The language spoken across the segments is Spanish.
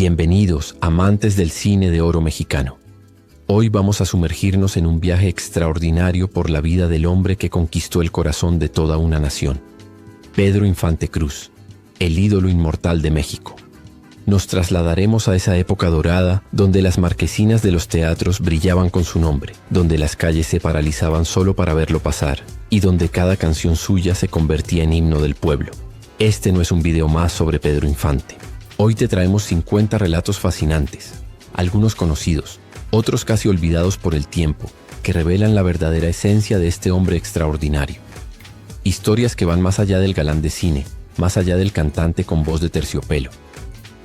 Bienvenidos, amantes del cine de oro mexicano. Hoy vamos a sumergirnos en un viaje extraordinario por la vida del hombre que conquistó el corazón de toda una nación. Pedro Infante Cruz, el ídolo inmortal de México. Nos trasladaremos a esa época dorada donde las marquesinas de los teatros brillaban con su nombre, donde las calles se paralizaban solo para verlo pasar y donde cada canción suya se convertía en himno del pueblo. Este no es un video más sobre Pedro Infante. Hoy te traemos 50 relatos fascinantes, algunos conocidos, otros casi olvidados por el tiempo, que revelan la verdadera esencia de este hombre extraordinario. Historias que van más allá del galán de cine, más allá del cantante con voz de terciopelo.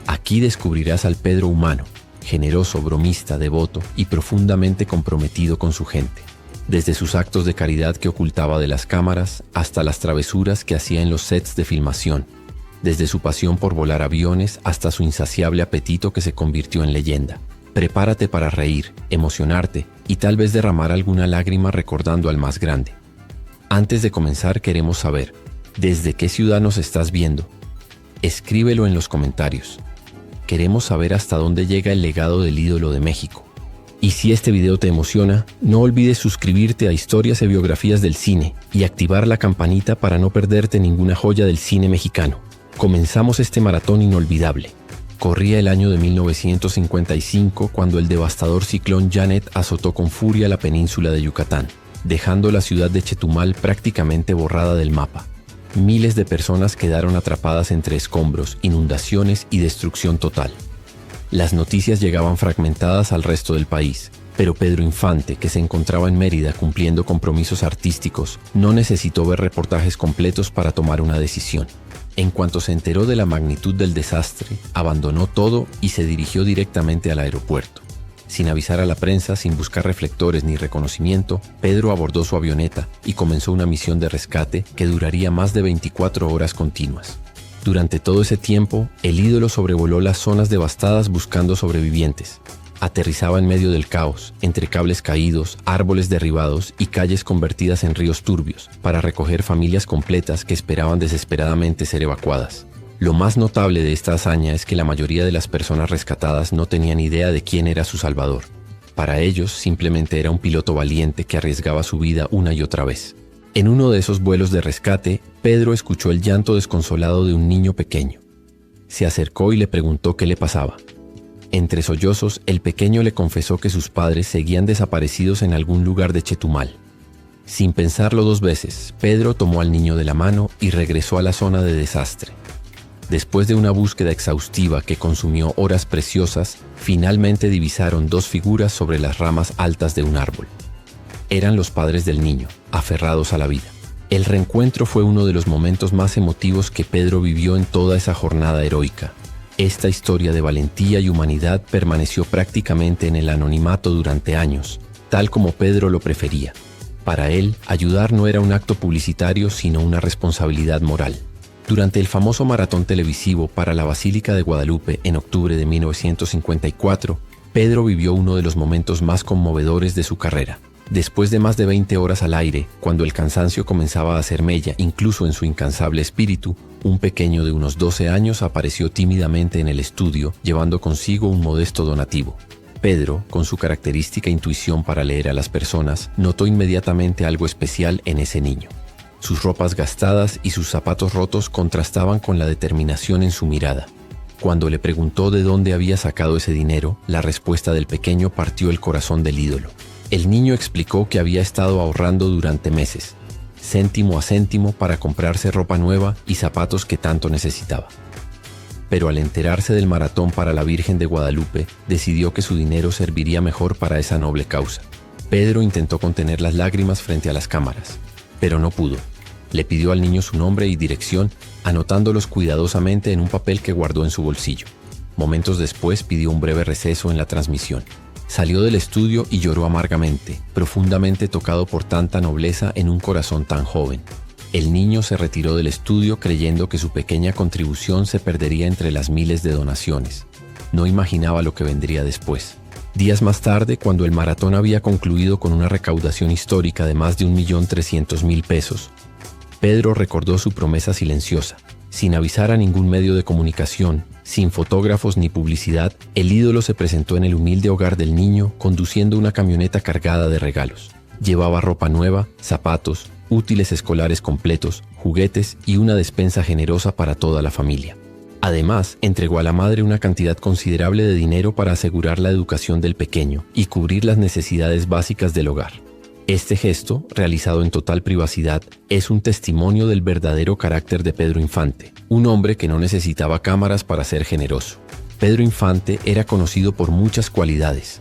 Aquí descubrirás al Pedro humano, generoso, bromista, devoto y profundamente comprometido con su gente. Desde sus actos de caridad que ocultaba de las cámaras hasta las travesuras que hacía en los sets de filmación. Desde su pasión por volar aviones hasta su insaciable apetito que se convirtió en leyenda. Prepárate para reír, emocionarte y tal vez derramar alguna lágrima recordando al más grande. Antes de comenzar queremos saber, ¿desde qué ciudad nos estás viendo? Escríbelo en los comentarios. Queremos saber hasta dónde llega el legado del ídolo de México. Y si este video te emociona, no olvides suscribirte a Historias y Biografías del Cine y activar la campanita para no perderte ninguna joya del cine mexicano. Comenzamos este maratón inolvidable. Corría el año de 1955 cuando el devastador ciclón Janet azotó con furia la península de Yucatán, dejando la ciudad de Chetumal prácticamente borrada del mapa. Miles de personas quedaron atrapadas entre escombros, inundaciones y destrucción total. Las noticias llegaban fragmentadas al resto del país, pero Pedro Infante, que se encontraba en Mérida cumpliendo compromisos artísticos, no necesitó ver reportajes completos para tomar una decisión. En cuanto se enteró de la magnitud del desastre, abandonó todo y se dirigió directamente al aeropuerto. Sin avisar a la prensa, sin buscar reflectores ni reconocimiento, Pedro abordó su avioneta y comenzó una misión de rescate que duraría más de 24 horas continuas. Durante todo ese tiempo, el ídolo sobrevoló las zonas devastadas buscando sobrevivientes. Aterrizaba en medio del caos, entre cables caídos, árboles derribados y calles convertidas en ríos turbios, para recoger familias completas que esperaban desesperadamente ser evacuadas. Lo más notable de esta hazaña es que la mayoría de las personas rescatadas no tenían idea de quién era su salvador. Para ellos, simplemente era un piloto valiente que arriesgaba su vida una y otra vez. En uno de esos vuelos de rescate, Pedro escuchó el llanto desconsolado de un niño pequeño. Se acercó y le preguntó qué le pasaba. Entre sollozos, el pequeño le confesó que sus padres seguían desaparecidos en algún lugar de Chetumal. Sin pensarlo dos veces, Pedro tomó al niño de la mano y regresó a la zona de desastre. Después de una búsqueda exhaustiva que consumió horas preciosas, finalmente divisaron dos figuras sobre las ramas altas de un árbol. Eran los padres del niño, aferrados a la vida. El reencuentro fue uno de los momentos más emotivos que Pedro vivió en toda esa jornada heroica. Esta historia de valentía y humanidad permaneció prácticamente en el anonimato durante años, tal como Pedro lo prefería. Para él, ayudar no era un acto publicitario, sino una responsabilidad moral. Durante el famoso maratón televisivo para la Basílica de Guadalupe en octubre de 1954, Pedro vivió uno de los momentos más conmovedores de su carrera. Después de más de 20 horas al aire, cuando el cansancio comenzaba a hacer mella incluso en su incansable espíritu, un pequeño de unos 12 años apareció tímidamente en el estudio, llevando consigo un modesto donativo. Pedro, con su característica intuición para leer a las personas, notó inmediatamente algo especial en ese niño. Sus ropas gastadas y sus zapatos rotos contrastaban con la determinación en su mirada. Cuando le preguntó de dónde había sacado ese dinero, la respuesta del pequeño partió el corazón del ídolo. El niño explicó que había estado ahorrando durante meses, céntimo a céntimo, para comprarse ropa nueva y zapatos que tanto necesitaba. Pero al enterarse del maratón para la Virgen de Guadalupe, decidió que su dinero serviría mejor para esa noble causa. Pedro intentó contener las lágrimas frente a las cámaras, pero no pudo. Le pidió al niño su nombre y dirección, anotándolos cuidadosamente en un papel que guardó en su bolsillo. Momentos después pidió un breve receso en la transmisión. Salió del estudio y lloró amargamente, profundamente tocado por tanta nobleza en un corazón tan joven. El niño se retiró del estudio creyendo que su pequeña contribución se perdería entre las miles de donaciones. No imaginaba lo que vendría después. Días más tarde, cuando el maratón había concluido con una recaudación histórica de más de 1.300.000 pesos, Pedro recordó su promesa silenciosa: Sin avisar a ningún medio de comunicación, sin fotógrafos ni publicidad, el ídolo se presentó en el humilde hogar del niño conduciendo una camioneta cargada de regalos. Llevaba ropa nueva, zapatos, útiles escolares completos, juguetes y una despensa generosa para toda la familia. Además, entregó a la madre una cantidad considerable de dinero para asegurar la educación del pequeño y cubrir las necesidades básicas del hogar. Este gesto, realizado en total privacidad, es un testimonio del verdadero carácter de Pedro Infante, un hombre que no necesitaba cámaras para ser generoso. Pedro Infante era conocido por muchas cualidades: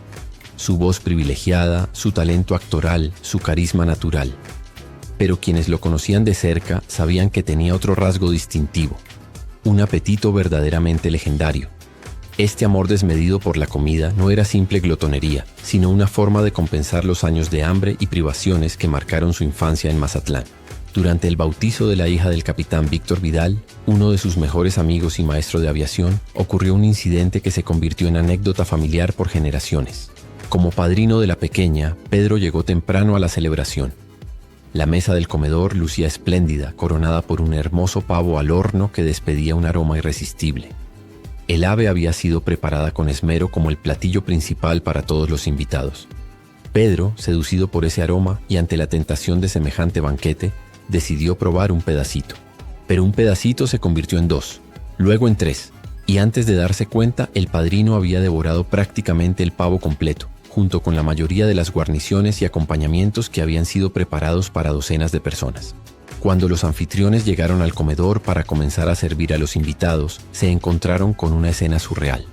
su voz privilegiada, su talento actoral, su carisma natural. Pero quienes lo conocían de cerca sabían que tenía otro rasgo distintivo: un apetito verdaderamente legendario. Este amor desmedido por la comida no era simple glotonería, sino una forma de compensar los años de hambre y privaciones que marcaron su infancia en Mazatlán. Durante el bautizo de la hija del capitán Víctor Vidal, uno de sus mejores amigos y maestro de aviación, ocurrió un incidente que se convirtió en anécdota familiar por generaciones. Como padrino de la pequeña, Pedro llegó temprano a la celebración. La mesa del comedor lucía espléndida, coronada por un hermoso pavo al horno que despedía un aroma irresistible. El ave había sido preparada con esmero como el platillo principal para todos los invitados. Pedro, seducido por ese aroma y ante la tentación de semejante banquete, decidió probar un pedacito. Pero un pedacito se convirtió en 2, luego en 3, y antes de darse cuenta, el padrino había devorado prácticamente el pavo completo, junto con la mayoría de las guarniciones y acompañamientos que habían sido preparados para docenas de personas. Cuando los anfitriones llegaron al comedor para comenzar a servir a los invitados, se encontraron con una escena surreal.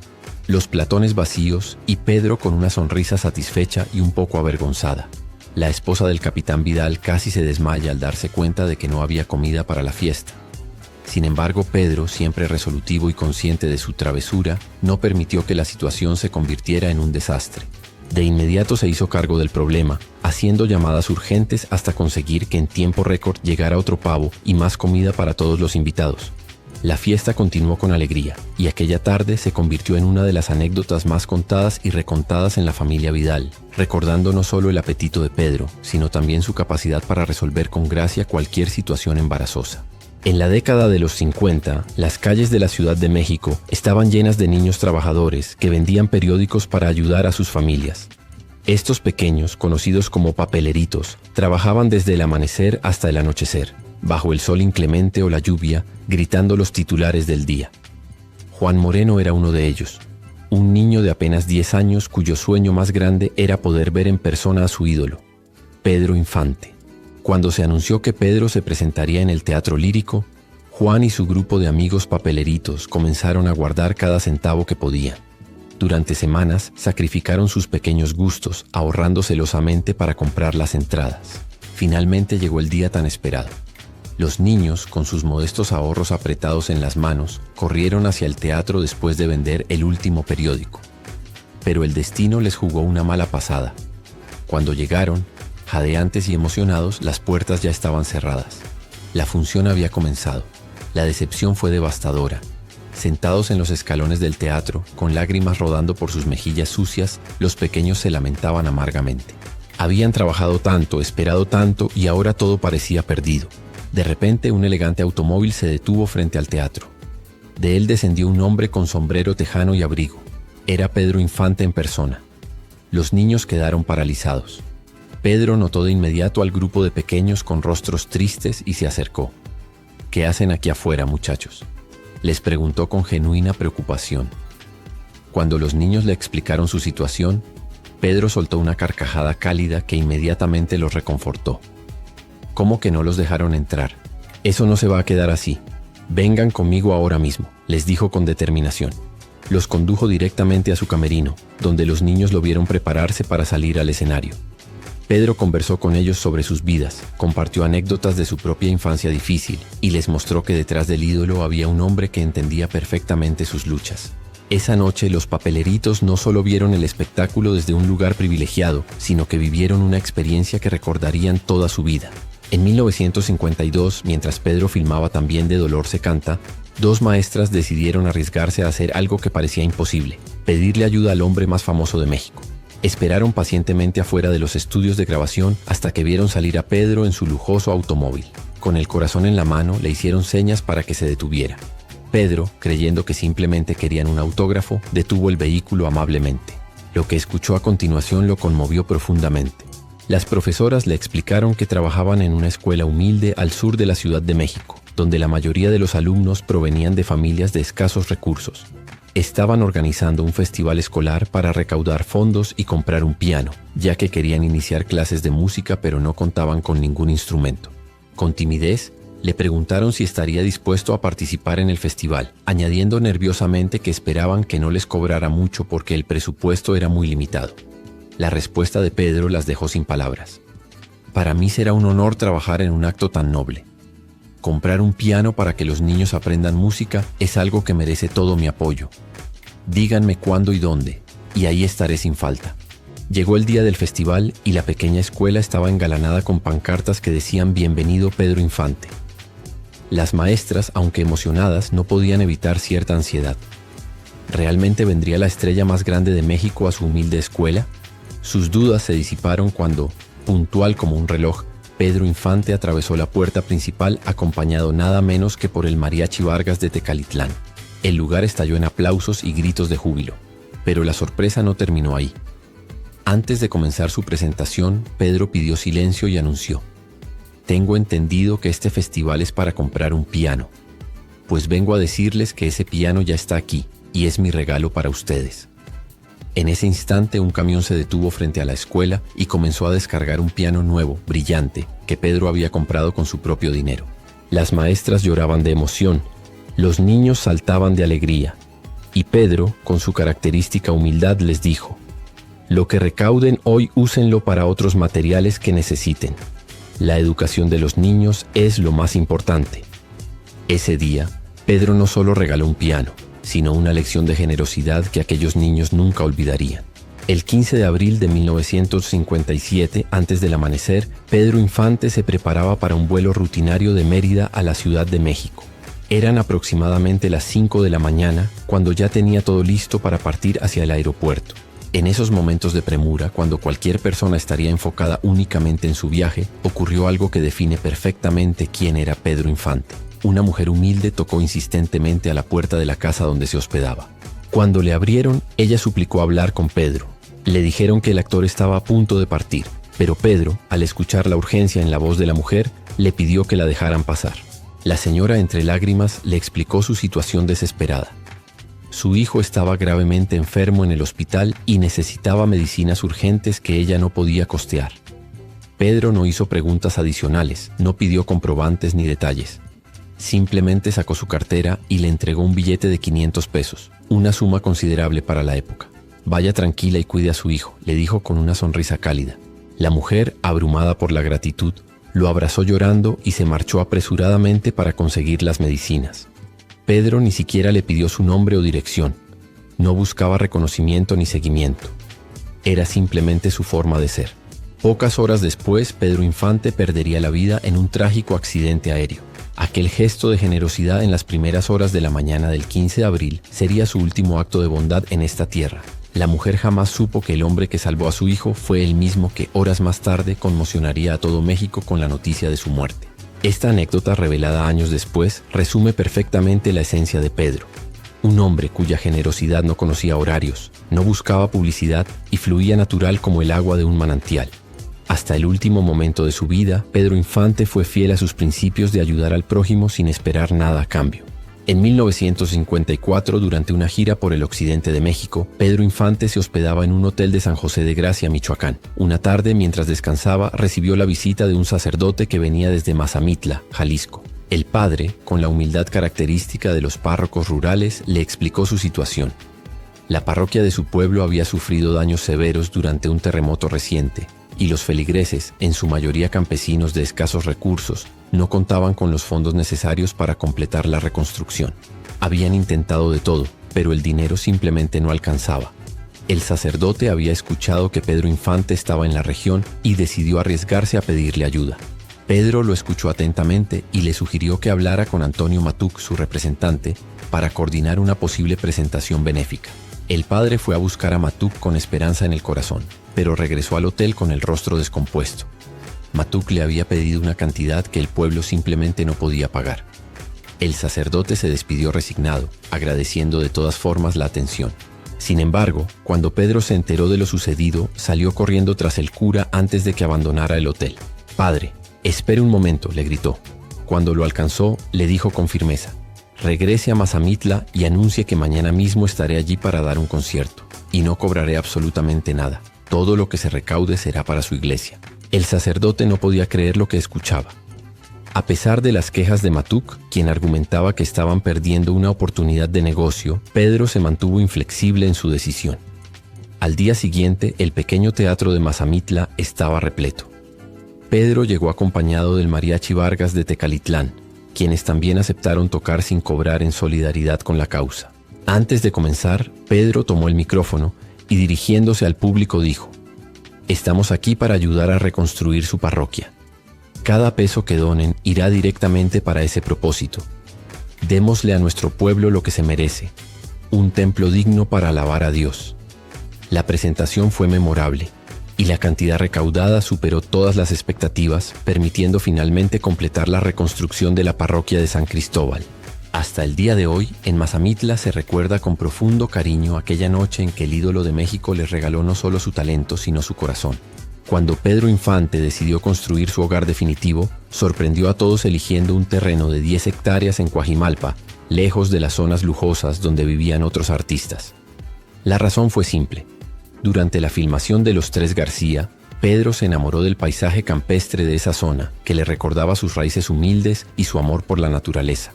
Los platones vacíos y Pedro con una sonrisa satisfecha y un poco avergonzada. La esposa del capitán Vidal casi se desmaya al darse cuenta de que no había comida para la fiesta. Sin embargo, Pedro, siempre resolutivo y consciente de su travesura, no permitió que la situación se convirtiera en un desastre. De inmediato se hizo cargo del problema, haciendo llamadas urgentes hasta conseguir que en tiempo récord llegara otro pavo y más comida para todos los invitados. La fiesta continuó con alegría, y aquella tarde se convirtió en una de las anécdotas más contadas y recontadas en la familia Vidal, recordando no solo el apetito de Pedro, sino también su capacidad para resolver con gracia cualquier situación embarazosa. En la década de los 50, las calles de la Ciudad de México estaban llenas de niños trabajadores que vendían periódicos para ayudar a sus familias. Estos pequeños, conocidos como papeleritos, trabajaban desde el amanecer hasta el anochecer, bajo el sol inclemente o la lluvia, gritando los titulares del día. Juan Moreno era uno de ellos, un niño de apenas 10 años cuyo sueño más grande era poder ver en persona a su ídolo, Pedro Infante. Cuando se anunció que Pedro se presentaría en el Teatro Lírico, Juan y su grupo de amigos papeleritos comenzaron a guardar cada centavo que podían. Durante semanas sacrificaron sus pequeños gustos, ahorrando celosamente para comprar las entradas. Finalmente llegó el día tan esperado. Los niños, con sus modestos ahorros apretados en las manos, corrieron hacia el teatro después de vender el último periódico. Pero el destino les jugó una mala pasada. Cuando llegaron, jadeantes y emocionados, las puertas ya estaban cerradas. La función había comenzado. La decepción fue devastadora. Sentados en los escalones del teatro, con lágrimas rodando por sus mejillas sucias, los pequeños se lamentaban amargamente. Habían trabajado tanto, esperado tanto, y ahora todo parecía perdido. De repente, un elegante automóvil se detuvo frente al teatro. De él descendió un hombre con sombrero tejano y abrigo. Era Pedro Infante en persona. Los niños quedaron paralizados. Pedro notó de inmediato al grupo de pequeños con rostros tristes y se acercó. «¿Qué hacen aquí afuera, muchachos?», les preguntó con genuina preocupación. Cuando los niños le explicaron su situación, Pedro soltó una carcajada cálida que inmediatamente los reconfortó. «¿Cómo que no los dejaron entrar? Eso no se va a quedar así. Vengan conmigo ahora mismo», les dijo con determinación. Los condujo directamente a su camerino, donde los niños lo vieron prepararse para salir al escenario. Pedro conversó con ellos sobre sus vidas, compartió anécdotas de su propia infancia difícil y les mostró que detrás del ídolo había un hombre que entendía perfectamente sus luchas. Esa noche los papeleritos no solo vieron el espectáculo desde un lugar privilegiado, sino que vivieron una experiencia que recordarían toda su vida. En 1952, mientras Pedro filmaba También de dolor se canta, dos maestras decidieron arriesgarse a hacer algo que parecía imposible: pedirle ayuda al hombre más famoso de México. Esperaron pacientemente afuera de los estudios de grabación hasta que vieron salir a Pedro en su lujoso automóvil. Con el corazón en la mano le hicieron señas para que se detuviera. Pedro, creyendo que simplemente querían un autógrafo, detuvo el vehículo amablemente. Lo que escuchó a continuación lo conmovió profundamente. Las profesoras le explicaron que trabajaban en una escuela humilde al sur de la Ciudad de México, donde la mayoría de los alumnos provenían de familias de escasos recursos. Estaban organizando un festival escolar para recaudar fondos y comprar un piano, ya que querían iniciar clases de música pero no contaban con ningún instrumento. Con timidez, le preguntaron si estaría dispuesto a participar en el festival, añadiendo nerviosamente que esperaban que no les cobrara mucho porque el presupuesto era muy limitado. La respuesta de Pedro las dejó sin palabras. Para mí será un honor trabajar en un acto tan noble. Comprar un piano para que los niños aprendan música es algo que merece todo mi apoyo. Díganme cuándo y dónde, y ahí estaré sin falta. Llegó el día del festival y la pequeña escuela estaba engalanada con pancartas que decían «Bienvenido Pedro Infante». Las maestras, aunque emocionadas, no podían evitar cierta ansiedad. ¿Realmente vendría la estrella más grande de México a su humilde escuela? Sus dudas se disiparon cuando, puntual como un reloj, Pedro Infante atravesó la puerta principal acompañado nada menos que por el Mariachi Vargas de Tecalitlán. El lugar estalló en aplausos y gritos de júbilo, pero la sorpresa no terminó ahí. Antes de comenzar su presentación, Pedro pidió silencio y anunció: «Tengo entendido que este festival es para comprar un piano. Pues vengo a decirles que ese piano ya está aquí y es mi regalo para ustedes». En ese instante un camión se detuvo frente a la escuela y comenzó a descargar un piano nuevo, brillante, que Pedro había comprado con su propio dinero. Las maestras lloraban de emoción, los niños saltaban de alegría, y Pedro, con su característica humildad, les dijo: «Lo que recauden hoy úsenlo para otros materiales que necesiten. La educación de los niños es lo más importante». Ese día, Pedro no solo regaló un piano, sino una lección de generosidad que aquellos niños nunca olvidarían. El 15 de abril de 1957, antes del amanecer, Pedro Infante se preparaba para un vuelo rutinario de Mérida a la Ciudad de México. Eran aproximadamente las 5 de la mañana cuando ya tenía todo listo para partir hacia el aeropuerto. En esos momentos de premura, cuando cualquier persona estaría enfocada únicamente en su viaje, ocurrió algo que define perfectamente quién era Pedro Infante. Una mujer humilde tocó insistentemente a la puerta de la casa donde se hospedaba. Cuando le abrieron, ella suplicó hablar con Pedro. Le dijeron que el actor estaba a punto de partir, pero Pedro, al escuchar la urgencia en la voz de la mujer, le pidió que la dejaran pasar. La señora, entre lágrimas, le explicó su situación desesperada. Su hijo estaba gravemente enfermo en el hospital y necesitaba medicinas urgentes que ella no podía costear. Pedro no hizo preguntas adicionales, no pidió comprobantes ni detalles. Simplemente sacó su cartera y le entregó un billete de 500 pesos, una suma considerable para la época. «Vaya tranquila y cuide a su hijo», le dijo con una sonrisa cálida. La mujer, abrumada por la gratitud, lo abrazó llorando y se marchó apresuradamente para conseguir las medicinas. Pedro ni siquiera le pidió su nombre o dirección. No buscaba reconocimiento ni seguimiento. Era simplemente su forma de ser. Pocas horas después, Pedro Infante perdería la vida en un trágico accidente aéreo. Aquel gesto de generosidad en las primeras horas de la mañana del 15 de abril sería su último acto de bondad en esta tierra. La mujer jamás supo que el hombre que salvó a su hijo fue el mismo que horas más tarde conmocionaría a todo México con la noticia de su muerte. Esta anécdota, revelada años después, resume perfectamente la esencia de Pedro. Un hombre cuya generosidad no conocía horarios, no buscaba publicidad y fluía natural como el agua de un manantial. Hasta el último momento de su vida, Pedro Infante fue fiel a sus principios de ayudar al prójimo sin esperar nada a cambio. En 1954, durante una gira por el occidente de México, Pedro Infante se hospedaba en un hotel de San José de Gracia, Michoacán. Una tarde, mientras descansaba, recibió la visita de un sacerdote que venía desde Mazamitla, Jalisco. El padre, con la humildad característica de los párrocos rurales, le explicó su situación. La parroquia de su pueblo había sufrido daños severos durante un terremoto reciente, y los feligreses, en su mayoría campesinos de escasos recursos, no contaban con los fondos necesarios para completar la reconstrucción. Habían intentado de todo, pero el dinero simplemente no alcanzaba. El sacerdote había escuchado que Pedro Infante estaba en la región y decidió arriesgarse a pedirle ayuda. Pedro lo escuchó atentamente y le sugirió que hablara con Antonio Matuc, su representante, para coordinar una posible presentación benéfica. El padre fue a buscar a Matuc con esperanza en el corazón, pero regresó al hotel con el rostro descompuesto. Matuk le había pedido una cantidad que el pueblo simplemente no podía pagar. El sacerdote se despidió resignado, agradeciendo de todas formas la atención. Sin embargo, cuando Pedro se enteró de lo sucedido, salió corriendo tras el cura antes de que abandonara el hotel. «Padre, espere un momento», le gritó. Cuando lo alcanzó, le dijo con firmeza: «Regrese a Mazamitla y anuncie que mañana mismo estaré allí para dar un concierto, y no cobraré absolutamente nada. Todo lo que se recaude será para su iglesia». El sacerdote no podía creer lo que escuchaba. A pesar de las quejas de Matuk, quien argumentaba que estaban perdiendo una oportunidad de negocio, Pedro se mantuvo inflexible en su decisión. Al día siguiente, el pequeño teatro de Mazamitla estaba repleto. Pedro llegó acompañado del Mariachi Vargas de Tecalitlán, quienes también aceptaron tocar sin cobrar en solidaridad con la causa. Antes de comenzar, Pedro tomó el micrófono y, dirigiéndose al público, dijo: «Estamos aquí para ayudar a reconstruir su parroquia. Cada peso que donen irá directamente para ese propósito. Démosle a nuestro pueblo lo que se merece, un templo digno para alabar a Dios». La presentación fue memorable, y la cantidad recaudada superó todas las expectativas, permitiendo finalmente completar la reconstrucción de la parroquia de San Cristóbal. Hasta el día de hoy, en Mazamitla se recuerda con profundo cariño aquella noche en que el ídolo de México les regaló no solo su talento, sino su corazón. Cuando Pedro Infante decidió construir su hogar definitivo, sorprendió a todos eligiendo un terreno de 10 hectáreas en Coajimalpa, lejos de las zonas lujosas donde vivían otros artistas. La razón fue simple. Durante la filmación de Los Tres García, Pedro se enamoró del paisaje campestre de esa zona, que le recordaba sus raíces humildes y su amor por la naturaleza.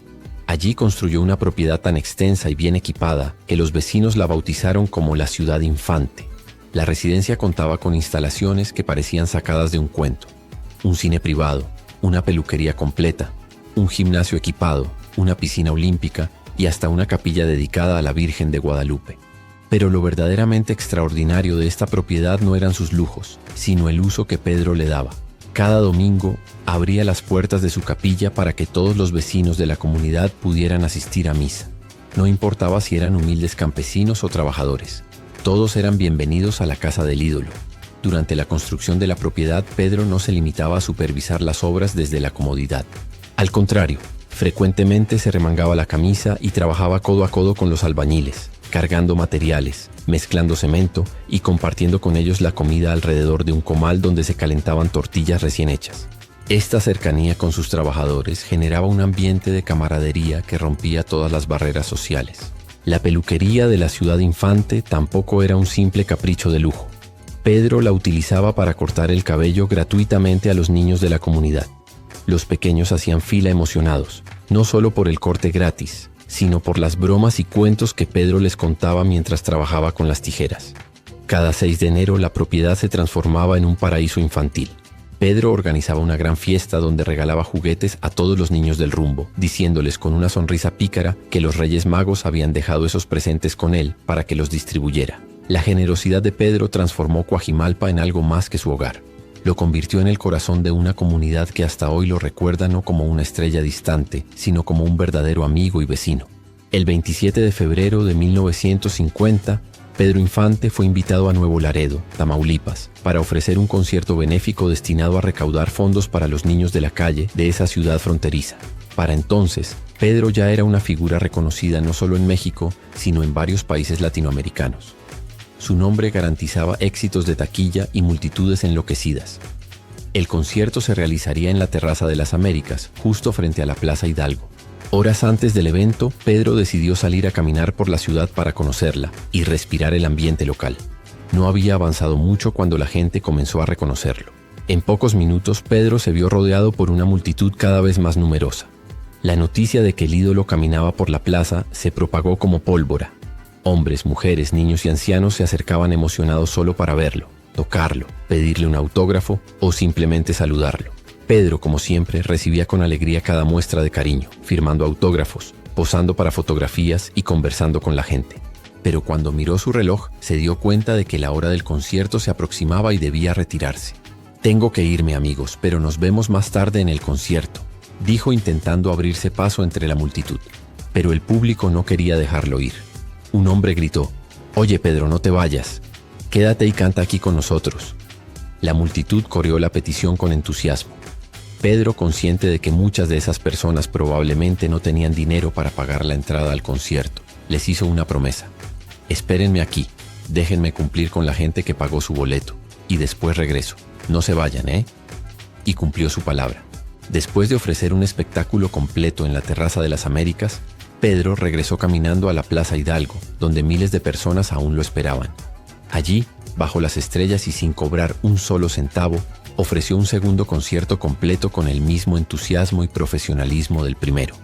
Allí construyó una propiedad tan extensa y bien equipada que los vecinos la bautizaron como la Ciudad Infante. La residencia contaba con instalaciones que parecían sacadas de un cuento: un cine privado, una peluquería completa, un gimnasio equipado, una piscina olímpica y hasta una capilla dedicada a la Virgen de Guadalupe. Pero lo verdaderamente extraordinario de esta propiedad no eran sus lujos, sino el uso que Pedro le daba. Cada domingo abría las puertas de su capilla para que todos los vecinos de la comunidad pudieran asistir a misa. No importaba si eran humildes campesinos o trabajadores. Todos eran bienvenidos a la casa del ídolo. Durante la construcción de la propiedad, Pedro no se limitaba a supervisar las obras desde la comodidad. Al contrario, frecuentemente se remangaba la camisa y trabajaba codo a codo con los albañiles, cargando materiales, mezclando cemento y compartiendo con ellos la comida alrededor de un comal donde se calentaban tortillas recién hechas. Esta cercanía con sus trabajadores generaba un ambiente de camaradería que rompía todas las barreras sociales. La peluquería de la Ciudad Infante tampoco era un simple capricho de lujo. Pedro la utilizaba para cortar el cabello gratuitamente a los niños de la comunidad. Los pequeños hacían fila emocionados, no solo por el corte gratis, sino por las bromas y cuentos que Pedro les contaba mientras trabajaba con las tijeras. Cada 6 de enero la propiedad se transformaba en un paraíso infantil. Pedro organizaba una gran fiesta donde regalaba juguetes a todos los niños del rumbo, diciéndoles con una sonrisa pícara que los Reyes Magos habían dejado esos presentes con él para que los distribuyera. La generosidad de Pedro transformó Coajimalpa en algo más que su hogar. Lo convirtió en el corazón de una comunidad que hasta hoy lo recuerda no como una estrella distante, sino como un verdadero amigo y vecino. El 27 de febrero de 1950, Pedro Infante fue invitado a Nuevo Laredo, Tamaulipas, para ofrecer un concierto benéfico destinado a recaudar fondos para los niños de la calle de esa ciudad fronteriza. Para entonces, Pedro ya era una figura reconocida no solo en México, sino en varios países latinoamericanos. Su nombre garantizaba éxitos de taquilla y multitudes enloquecidas. El concierto se realizaría en la Terraza de las Américas, justo frente a la Plaza Hidalgo. Horas antes del evento, Pedro decidió salir a caminar por la ciudad para conocerla y respirar el ambiente local. No había avanzado mucho cuando la gente comenzó a reconocerlo. En pocos minutos, Pedro se vio rodeado por una multitud cada vez más numerosa. La noticia de que el ídolo caminaba por la plaza se propagó como pólvora. Hombres, mujeres, niños y ancianos se acercaban emocionados solo para verlo, tocarlo, pedirle un autógrafo o simplemente saludarlo. Pedro, como siempre, recibía con alegría cada muestra de cariño, firmando autógrafos, posando para fotografías y conversando con la gente. Pero cuando miró su reloj, se dio cuenta de que la hora del concierto se aproximaba y debía retirarse. «Tengo que irme, amigos, pero nos vemos más tarde en el concierto», dijo intentando abrirse paso entre la multitud. Pero el público no quería dejarlo ir. Un hombre gritó: «Oye, Pedro, no te vayas. Quédate y canta aquí con nosotros». La multitud coreó la petición con entusiasmo. Pedro, consciente de que muchas de esas personas probablemente no tenían dinero para pagar la entrada al concierto, les hizo una promesa. Espérenme aquí, déjenme cumplir con la gente que pagó su boleto, y después regreso. No se vayan, ¿eh? Y cumplió su palabra. Después de ofrecer un espectáculo completo en la Terraza de las Américas, Pedro regresó caminando a la Plaza Hidalgo, donde miles de personas aún lo esperaban. Allí, bajo las estrellas y sin cobrar un solo centavo, ofreció un segundo concierto completo con el mismo entusiasmo y profesionalismo del primero.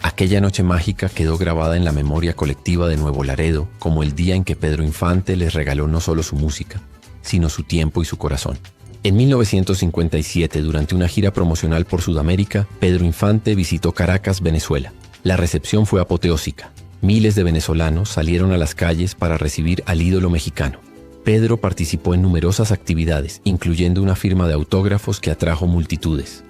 Aquella noche mágica quedó grabada en la memoria colectiva de Nuevo Laredo como el día en que Pedro Infante les regaló no solo su música, sino su tiempo y su corazón. En 1957, durante una gira promocional por Sudamérica, Pedro Infante visitó Caracas, Venezuela. La recepción fue apoteósica. Miles de venezolanos salieron a las calles para recibir al ídolo mexicano. Pedro participó en numerosas actividades, incluyendo una firma de autógrafos que atrajo multitudes.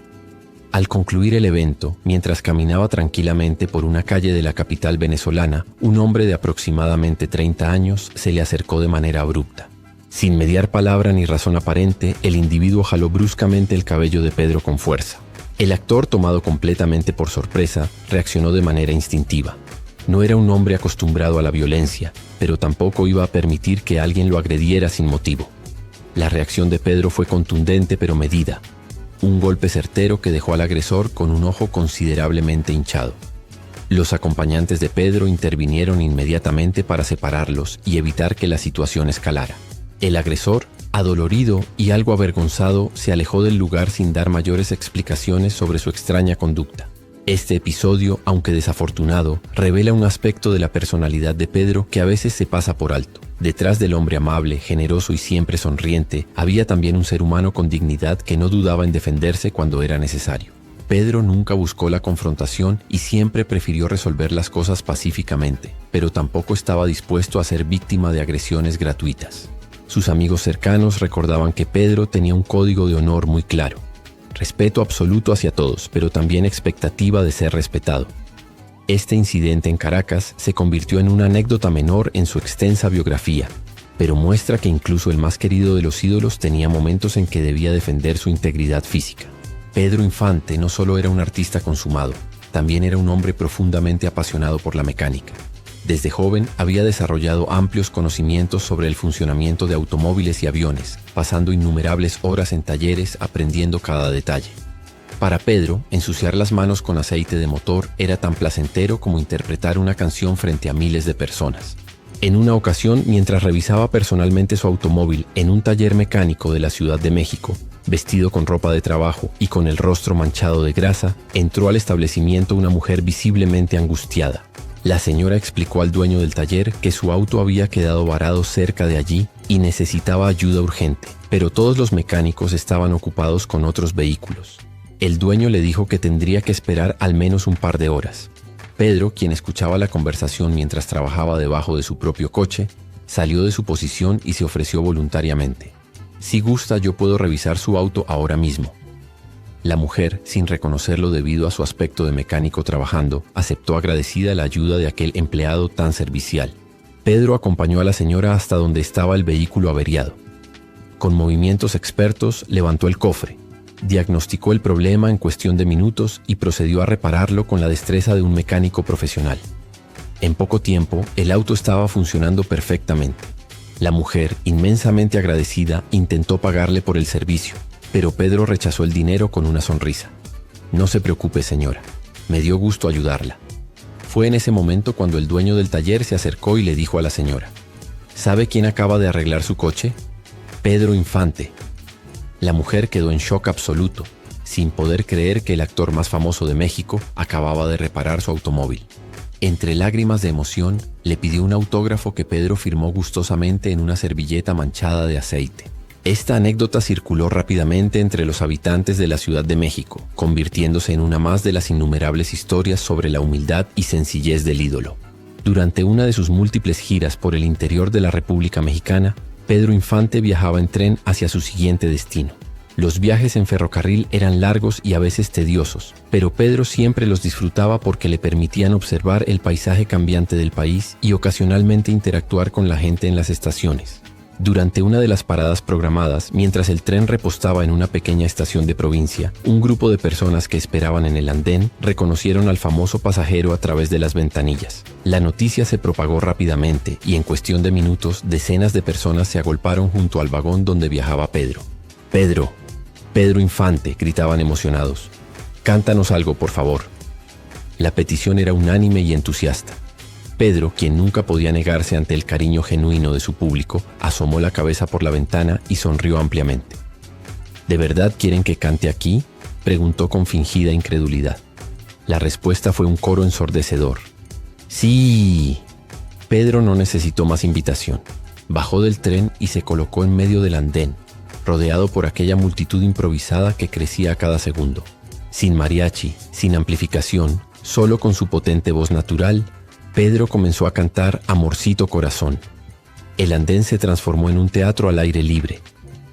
Al concluir el evento, mientras caminaba tranquilamente por una calle de la capital venezolana, un hombre de aproximadamente 30 años se le acercó de manera abrupta. Sin mediar palabra ni razón aparente, el individuo jaló bruscamente el cabello de Pedro con fuerza. El actor, tomado completamente por sorpresa, reaccionó de manera instintiva. No era un hombre acostumbrado a la violencia, pero tampoco iba a permitir que alguien lo agrediera sin motivo. La reacción de Pedro fue contundente pero medida. Un golpe certero que dejó al agresor con un ojo considerablemente hinchado. Los acompañantes de Pedro intervinieron inmediatamente para separarlos y evitar que la situación escalara. El agresor, adolorido y algo avergonzado, se alejó del lugar sin dar mayores explicaciones sobre su extraña conducta. Este episodio, aunque desafortunado, revela un aspecto de la personalidad de Pedro que a veces se pasa por alto. Detrás del hombre amable, generoso y siempre sonriente, había también un ser humano con dignidad que no dudaba en defenderse cuando era necesario. Pedro nunca buscó la confrontación y siempre prefirió resolver las cosas pacíficamente, pero tampoco estaba dispuesto a ser víctima de agresiones gratuitas. Sus amigos cercanos recordaban que Pedro tenía un código de honor muy claro. Respeto absoluto hacia todos, pero también expectativa de ser respetado. Este incidente en Caracas se convirtió en una anécdota menor en su extensa biografía, pero muestra que incluso el más querido de los ídolos tenía momentos en que debía defender su integridad física. Pedro Infante no solo era un artista consumado, también era un hombre profundamente apasionado por la mecánica. Desde joven había desarrollado amplios conocimientos sobre el funcionamiento de automóviles y aviones, pasando innumerables horas en talleres aprendiendo cada detalle. Para Pedro, ensuciar las manos con aceite de motor era tan placentero como interpretar una canción frente a miles de personas. En una ocasión, mientras revisaba personalmente su automóvil en un taller mecánico de la Ciudad de México, vestido con ropa de trabajo y con el rostro manchado de grasa, entró al establecimiento una mujer visiblemente angustiada. La señora explicó al dueño del taller que su auto había quedado varado cerca de allí y necesitaba ayuda urgente, pero todos los mecánicos estaban ocupados con otros vehículos. El dueño le dijo que tendría que esperar al menos un par de horas. Pedro, quien escuchaba la conversación mientras trabajaba debajo de su propio coche, salió de su posición y se ofreció voluntariamente. Si gusta, yo puedo revisar su auto ahora mismo. La mujer, sin reconocerlo debido a su aspecto de mecánico trabajando, aceptó agradecida la ayuda de aquel empleado tan servicial. Pedro acompañó a la señora hasta donde estaba el vehículo averiado. Con movimientos expertos, levantó el cofre, diagnosticó el problema en cuestión de minutos y procedió a repararlo con la destreza de un mecánico profesional. En poco tiempo, el auto estaba funcionando perfectamente. La mujer, inmensamente agradecida, intentó pagarle por el servicio, pero Pedro rechazó el dinero con una sonrisa. No se preocupe, señora. Me dio gusto ayudarla. Fue en ese momento cuando el dueño del taller se acercó y le dijo a la señora: ¿Sabe quién acaba de arreglar su coche? Pedro Infante. La mujer quedó en shock absoluto, sin poder creer que el actor más famoso de México acababa de reparar su automóvil. Entre lágrimas de emoción, le pidió un autógrafo que Pedro firmó gustosamente en una servilleta manchada de aceite. Esta anécdota circuló rápidamente entre los habitantes de la Ciudad de México, convirtiéndose en una más de las innumerables historias sobre la humildad y sencillez del ídolo. Durante una de sus múltiples giras por el interior de la República Mexicana, Pedro Infante viajaba en tren hacia su siguiente destino. Los viajes en ferrocarril eran largos y a veces tediosos, pero Pedro siempre los disfrutaba porque le permitían observar el paisaje cambiante del país y ocasionalmente interactuar con la gente en las estaciones. Durante una de las paradas programadas, mientras el tren repostaba en una pequeña estación de provincia, un grupo de personas que esperaban en el andén reconocieron al famoso pasajero a través de las ventanillas. La noticia se propagó rápidamente y en cuestión de minutos decenas de personas se agolparon junto al vagón donde viajaba Pedro. «Pedro, Pedro Infante», gritaban emocionados. «Cántanos algo, por favor». La petición era unánime y entusiasta. Pedro, quien nunca podía negarse ante el cariño genuino de su público, asomó la cabeza por la ventana y sonrió ampliamente. «¿De verdad quieren que cante aquí?», preguntó con fingida incredulidad. La respuesta fue un coro ensordecedor. «¡Sí!». Pedro no necesitó más invitación. Bajó del tren y se colocó en medio del andén, rodeado por aquella multitud improvisada que crecía a cada segundo. Sin mariachi, sin amplificación, solo con su potente voz natural, Pedro comenzó a cantar Amorcito Corazón. El andén se transformó en un teatro al aire libre.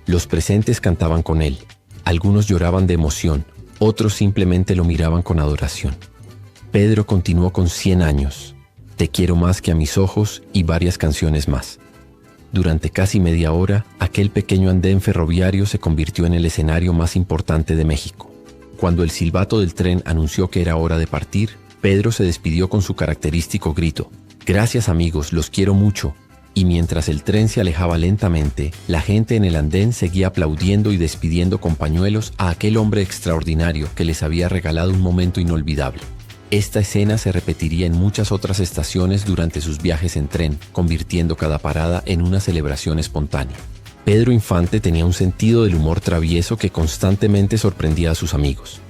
Los presentes cantaban con él. Algunos lloraban de emoción, otros simplemente lo miraban con adoración. Pedro continuó con 100 años, Te quiero más que a mis ojos y varias canciones más. Durante casi media hora, aquel pequeño andén ferroviario se convirtió en el escenario más importante de México. Cuando el silbato del tren anunció que era hora de partir, Pedro se despidió con su característico grito: «Gracias amigos, los quiero mucho». Y mientras el tren se alejaba lentamente, la gente en el andén seguía aplaudiendo y despidiendo con pañuelos a aquel hombre extraordinario que les había regalado un momento inolvidable. Esta escena se repetiría en muchas otras estaciones durante sus viajes en tren, convirtiendo cada parada en una celebración espontánea. Pedro Infante tenía un sentido del humor travieso que constantemente sorprendía a sus amigos.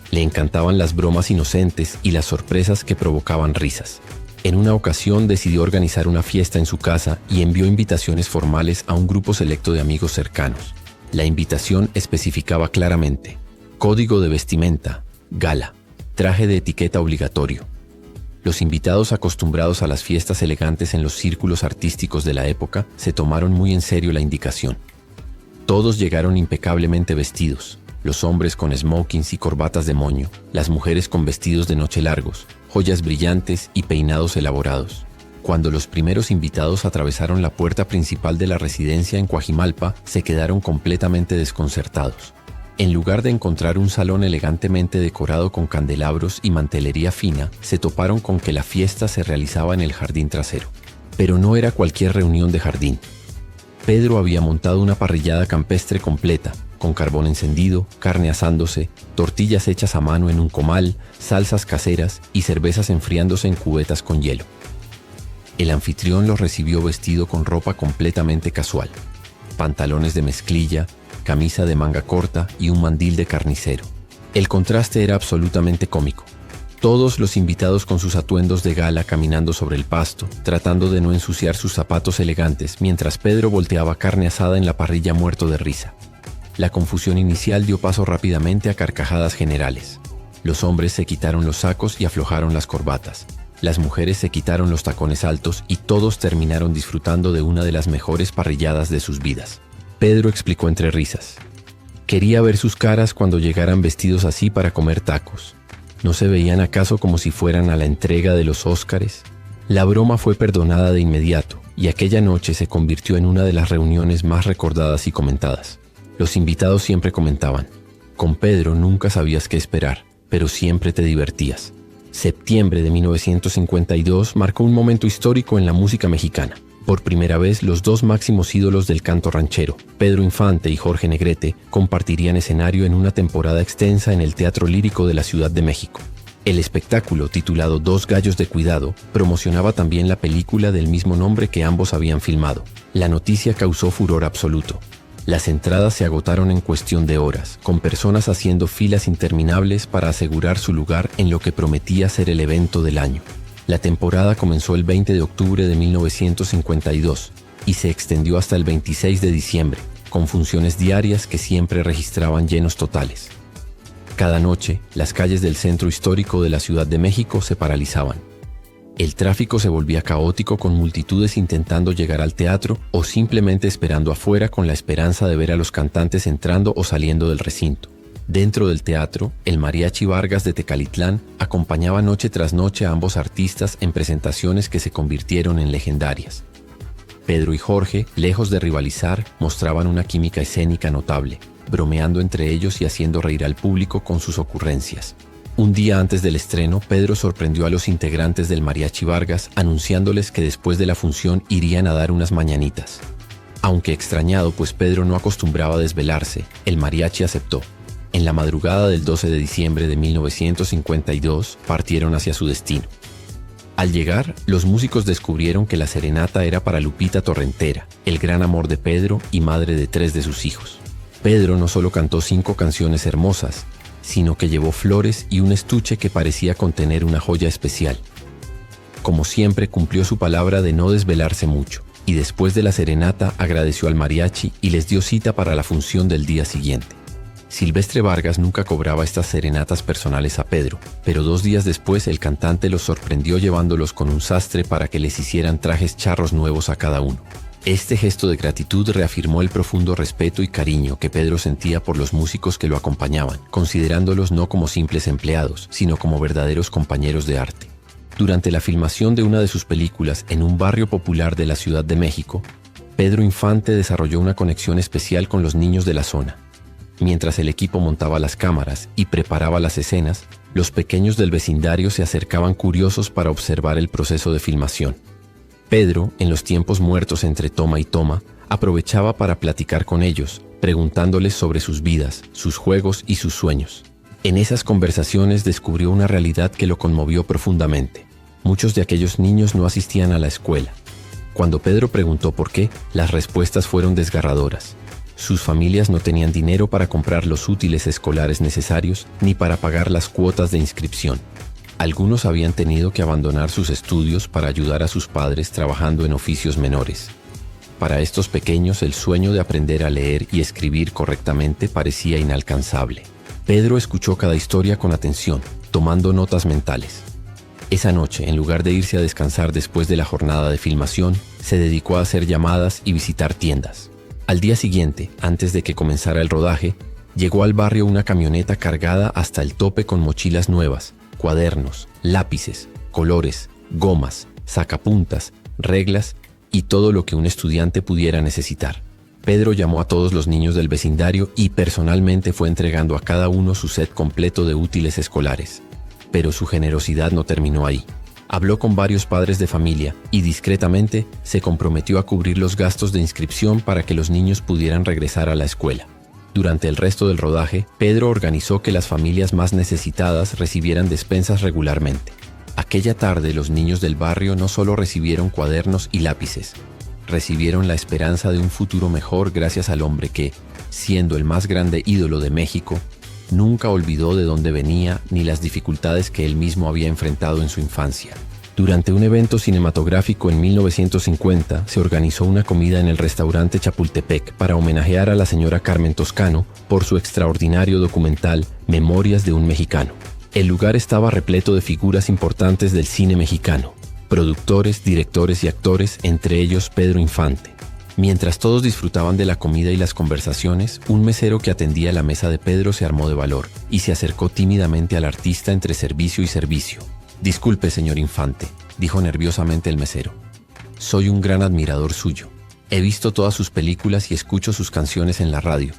Le encantaban las bromas inocentes y las sorpresas que provocaban risas. En una ocasión decidió organizar una fiesta en su casa y envió invitaciones formales a un grupo selecto de amigos cercanos. La invitación especificaba claramente: código de vestimenta, gala, traje de etiqueta obligatorio. Los invitados, acostumbrados a las fiestas elegantes en los círculos artísticos de la época, se tomaron muy en serio la indicación. Todos llegaron impecablemente vestidos. Los hombres con smokings y corbatas de moño, las mujeres con vestidos de noche largos, joyas brillantes y peinados elaborados. Cuando los primeros invitados atravesaron la puerta principal de la residencia en Coajimalpa, se quedaron completamente desconcertados. En lugar de encontrar un salón elegantemente decorado con candelabros y mantelería fina, se toparon con que la fiesta se realizaba en el jardín trasero. Pero no era cualquier reunión de jardín. Pedro había montado una parrillada campestre completa, con carbón encendido, carne asándose, tortillas hechas a mano en un comal, salsas caseras y cervezas enfriándose en cubetas con hielo. El anfitrión los recibió vestido con ropa completamente casual: pantalones de mezclilla, camisa de manga corta y un mandil de carnicero. El contraste era absolutamente cómico. Todos los invitados con sus atuendos de gala caminando sobre el pasto, tratando de no ensuciar sus zapatos elegantes, mientras Pedro volteaba carne asada en la parrilla muerto de risa. La confusión inicial dio paso rápidamente a carcajadas generales. Los hombres se quitaron los sacos y aflojaron las corbatas. Las mujeres se quitaron los tacones altos y todos terminaron disfrutando de una de las mejores parrilladas de sus vidas. Pedro explicó entre risas: «Quería ver sus caras cuando llegaran vestidos así para comer tacos. ¿No se veían acaso como si fueran a la entrega de los Óscares?». La broma fue perdonada de inmediato y aquella noche se convirtió en una de las reuniones más recordadas y comentadas. Los invitados siempre comentaban: «Con Pedro nunca sabías qué esperar, pero siempre te divertías». Septiembre de 1952 marcó un momento histórico en la música mexicana. Por primera vez, los dos máximos ídolos del canto ranchero, Pedro Infante y Jorge Negrete, compartirían escenario en una temporada extensa en el Teatro Lírico de la Ciudad de México. El espectáculo, titulado Dos gallos de cuidado, promocionaba también la película del mismo nombre que ambos habían filmado. La noticia causó furor absoluto. Las entradas se agotaron en cuestión de horas, con personas haciendo filas interminables para asegurar su lugar en lo que prometía ser el evento del año. La temporada comenzó el 20 de octubre de 1952 y se extendió hasta el 26 de diciembre, con funciones diarias que siempre registraban llenos totales. Cada noche, las calles del centro histórico de la Ciudad de México se paralizaban. El tráfico se volvía caótico, con multitudes intentando llegar al teatro o simplemente esperando afuera con la esperanza de ver a los cantantes entrando o saliendo del recinto. Dentro del teatro, el Mariachi Vargas de Tecalitlán acompañaba noche tras noche a ambos artistas en presentaciones que se convirtieron en legendarias. Pedro y Jorge, lejos de rivalizar, mostraban una química escénica notable, bromeando entre ellos y haciendo reír al público con sus ocurrencias. Un día antes del estreno, Pedro sorprendió a los integrantes del Mariachi Vargas anunciándoles que después de la función irían a dar unas mañanitas. Aunque extrañado, pues Pedro no acostumbraba a desvelarse, el mariachi aceptó. En la madrugada del 12 de diciembre de 1952 partieron hacia su destino. Al llegar, los músicos descubrieron que la serenata era para Lupita Torrentera, el gran amor de Pedro y madre de 3 de sus hijos. Pedro no solo cantó 5 canciones hermosas, sino que llevó flores y un estuche que parecía contener una joya especial. Como siempre, cumplió su palabra de no desvelarse mucho, y después de la serenata agradeció al mariachi y les dio cita para la función del día siguiente. Silvestre Vargas nunca cobraba estas serenatas personales a Pedro, pero 2 días después el cantante los sorprendió llevándolos con un sastre para que les hicieran trajes charros nuevos a cada uno. Este gesto de gratitud reafirmó el profundo respeto y cariño que Pedro sentía por los músicos que lo acompañaban, considerándolos no como simples empleados, sino como verdaderos compañeros de arte. Durante la filmación de una de sus películas en un barrio popular de la Ciudad de México, Pedro Infante desarrolló una conexión especial con los niños de la zona. Mientras el equipo montaba las cámaras y preparaba las escenas, los pequeños del vecindario se acercaban curiosos para observar el proceso de filmación. Pedro, en los tiempos muertos entre toma y toma, aprovechaba para platicar con ellos, preguntándoles sobre sus vidas, sus juegos y sus sueños. En esas conversaciones descubrió una realidad que lo conmovió profundamente. Muchos de aquellos niños no asistían a la escuela. Cuando Pedro preguntó por qué, las respuestas fueron desgarradoras. Sus familias no tenían dinero para comprar los útiles escolares necesarios ni para pagar las cuotas de inscripción. Algunos habían tenido que abandonar sus estudios para ayudar a sus padres trabajando en oficios menores. Para estos pequeños, el sueño de aprender a leer y escribir correctamente parecía inalcanzable. Pedro escuchó cada historia con atención, tomando notas mentales. Esa noche, en lugar de irse a descansar después de la jornada de filmación, se dedicó a hacer llamadas y visitar tiendas. Al día siguiente, antes de que comenzara el rodaje, llegó al barrio una camioneta cargada hasta el tope con mochilas nuevas, cuadernos, lápices, colores, gomas, sacapuntas, reglas y todo lo que un estudiante pudiera necesitar. Pedro llamó a todos los niños del vecindario y personalmente fue entregando a cada uno su set completo de útiles escolares. Pero su generosidad no terminó ahí. Habló con varios padres de familia y discretamente se comprometió a cubrir los gastos de inscripción para que los niños pudieran regresar a la escuela. Durante el resto del rodaje, Pedro organizó que las familias más necesitadas recibieran despensas regularmente. Aquella tarde, los niños del barrio no solo recibieron cuadernos y lápices, recibieron la esperanza de un futuro mejor gracias al hombre que, siendo el más grande ídolo de México, nunca olvidó de dónde venía ni las dificultades que él mismo había enfrentado en su infancia. Durante un evento cinematográfico en 1950, se organizó una comida en el restaurante Chapultepec para homenajear a la señora Carmen Toscano por su extraordinario documental Memorias de un Mexicano. El lugar estaba repleto de figuras importantes del cine mexicano, productores, directores y actores, entre ellos Pedro Infante. Mientras todos disfrutaban de la comida y las conversaciones, un mesero que atendía la mesa de Pedro se armó de valor y se acercó tímidamente al artista entre servicio y servicio. «Disculpe, señor Infante», dijo nerviosamente el mesero. «Soy un gran admirador suyo. He visto todas sus películas y escucho sus canciones en la radio,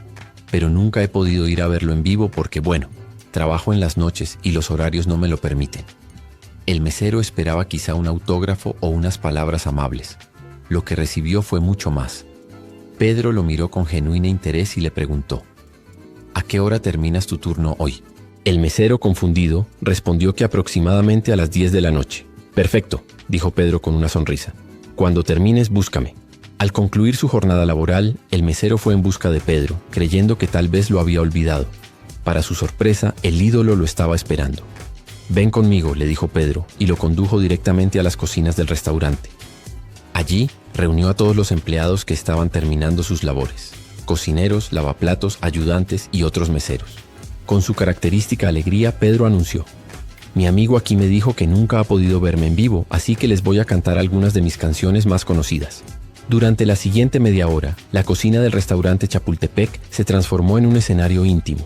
pero nunca he podido ir a verlo en vivo porque, bueno, trabajo en las noches y los horarios no me lo permiten». El mesero esperaba quizá un autógrafo o unas palabras amables. Lo que recibió fue mucho más. Pedro lo miró con genuino interés y le preguntó: «¿A qué hora terminas tu turno hoy?». El mesero, confundido, respondió que aproximadamente a las 10 de la noche. «Perfecto», dijo Pedro con una sonrisa. «Cuando termines, búscame». Al concluir su jornada laboral, el mesero fue en busca de Pedro, creyendo que tal vez lo había olvidado. Para su sorpresa, el ídolo lo estaba esperando. «Ven conmigo», le dijo Pedro, y lo condujo directamente a las cocinas del restaurante. Allí, reunió a todos los empleados que estaban terminando sus labores: cocineros, lavaplatos, ayudantes y otros meseros. Con su característica alegría, Pedro anunció: «Mi amigo aquí me dijo que nunca ha podido verme en vivo, así que les voy a cantar algunas de mis canciones más conocidas». Durante la siguiente media hora, la cocina del restaurante Chapultepec se transformó en un escenario íntimo.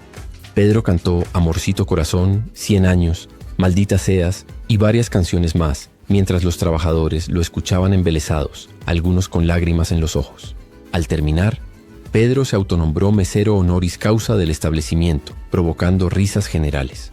Pedro cantó Amorcito Corazón, 100 años, Maldita Seas y varias canciones más, mientras los trabajadores lo escuchaban embelesados, algunos con lágrimas en los ojos. Al terminar, Pedro se autonombró mesero honoris causa del establecimiento, provocando risas generales.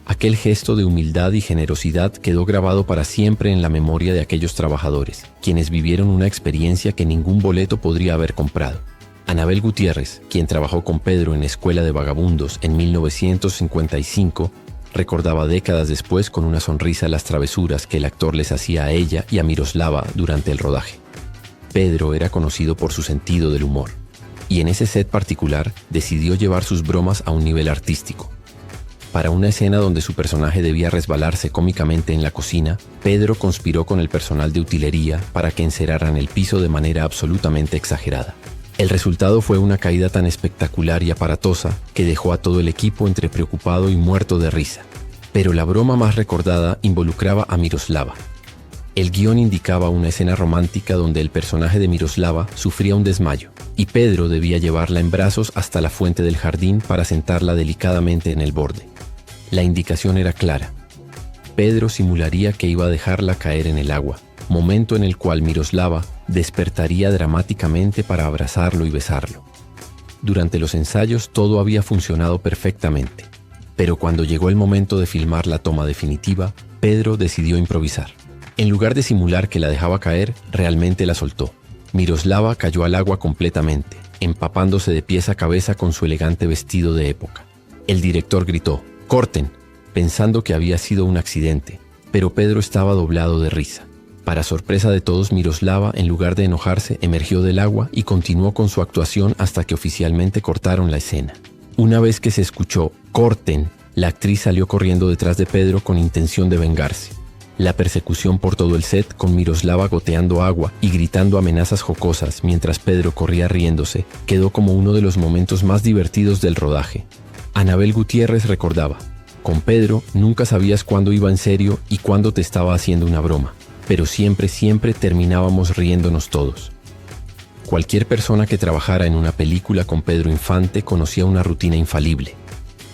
Aquel gesto de humildad y generosidad quedó grabado para siempre en la memoria de aquellos trabajadores, quienes vivieron una experiencia que ningún boleto podría haber comprado. Anabel Gutiérrez, quien trabajó con Pedro en Escuela de Vagabundos en 1955, recordaba décadas después con una sonrisa las travesuras que el actor les hacía a ella y a Miroslava durante el rodaje. Pedro era conocido por su sentido del humor, y en ese set particular decidió llevar sus bromas a un nivel artístico. Para una escena donde su personaje debía resbalarse cómicamente en la cocina, Pedro conspiró con el personal de utilería para que enceraran el piso de manera absolutamente exagerada. El resultado fue una caída tan espectacular y aparatosa que dejó a todo el equipo entre preocupado y muerto de risa. Pero la broma más recordada involucraba a Miroslava. El guión indicaba una escena romántica donde el personaje de Miroslava sufría un desmayo y Pedro debía llevarla en brazos hasta la fuente del jardín para sentarla delicadamente en el borde. La indicación era clara. Pedro simularía que iba a dejarla caer en el agua, momento en el cual Miroslava despertaría dramáticamente para abrazarlo y besarlo. Durante los ensayos todo había funcionado perfectamente, pero cuando llegó el momento de filmar la toma definitiva, Pedro decidió improvisar. En lugar de simular que la dejaba caer, realmente la soltó. Miroslava cayó al agua completamente, empapándose de pies a cabeza con su elegante vestido de época. El director gritó: «¡Corten!», pensando que había sido un accidente, pero Pedro estaba doblado de risa. Para sorpresa de todos, Miroslava, en lugar de enojarse, emergió del agua y continuó con su actuación hasta que oficialmente cortaron la escena. Una vez que se escuchó «corten», la actriz salió corriendo detrás de Pedro con intención de vengarse. La persecución por todo el set, con Miroslava goteando agua y gritando amenazas jocosas mientras Pedro corría riéndose, quedó como uno de los momentos más divertidos del rodaje. Anabel Gutiérrez recordaba: «Con Pedro nunca sabías cuándo iba en serio y cuándo te estaba haciendo una broma, pero siempre terminábamos riéndonos todos». Cualquier persona que trabajara en una película con Pedro Infante conocía una rutina infalible.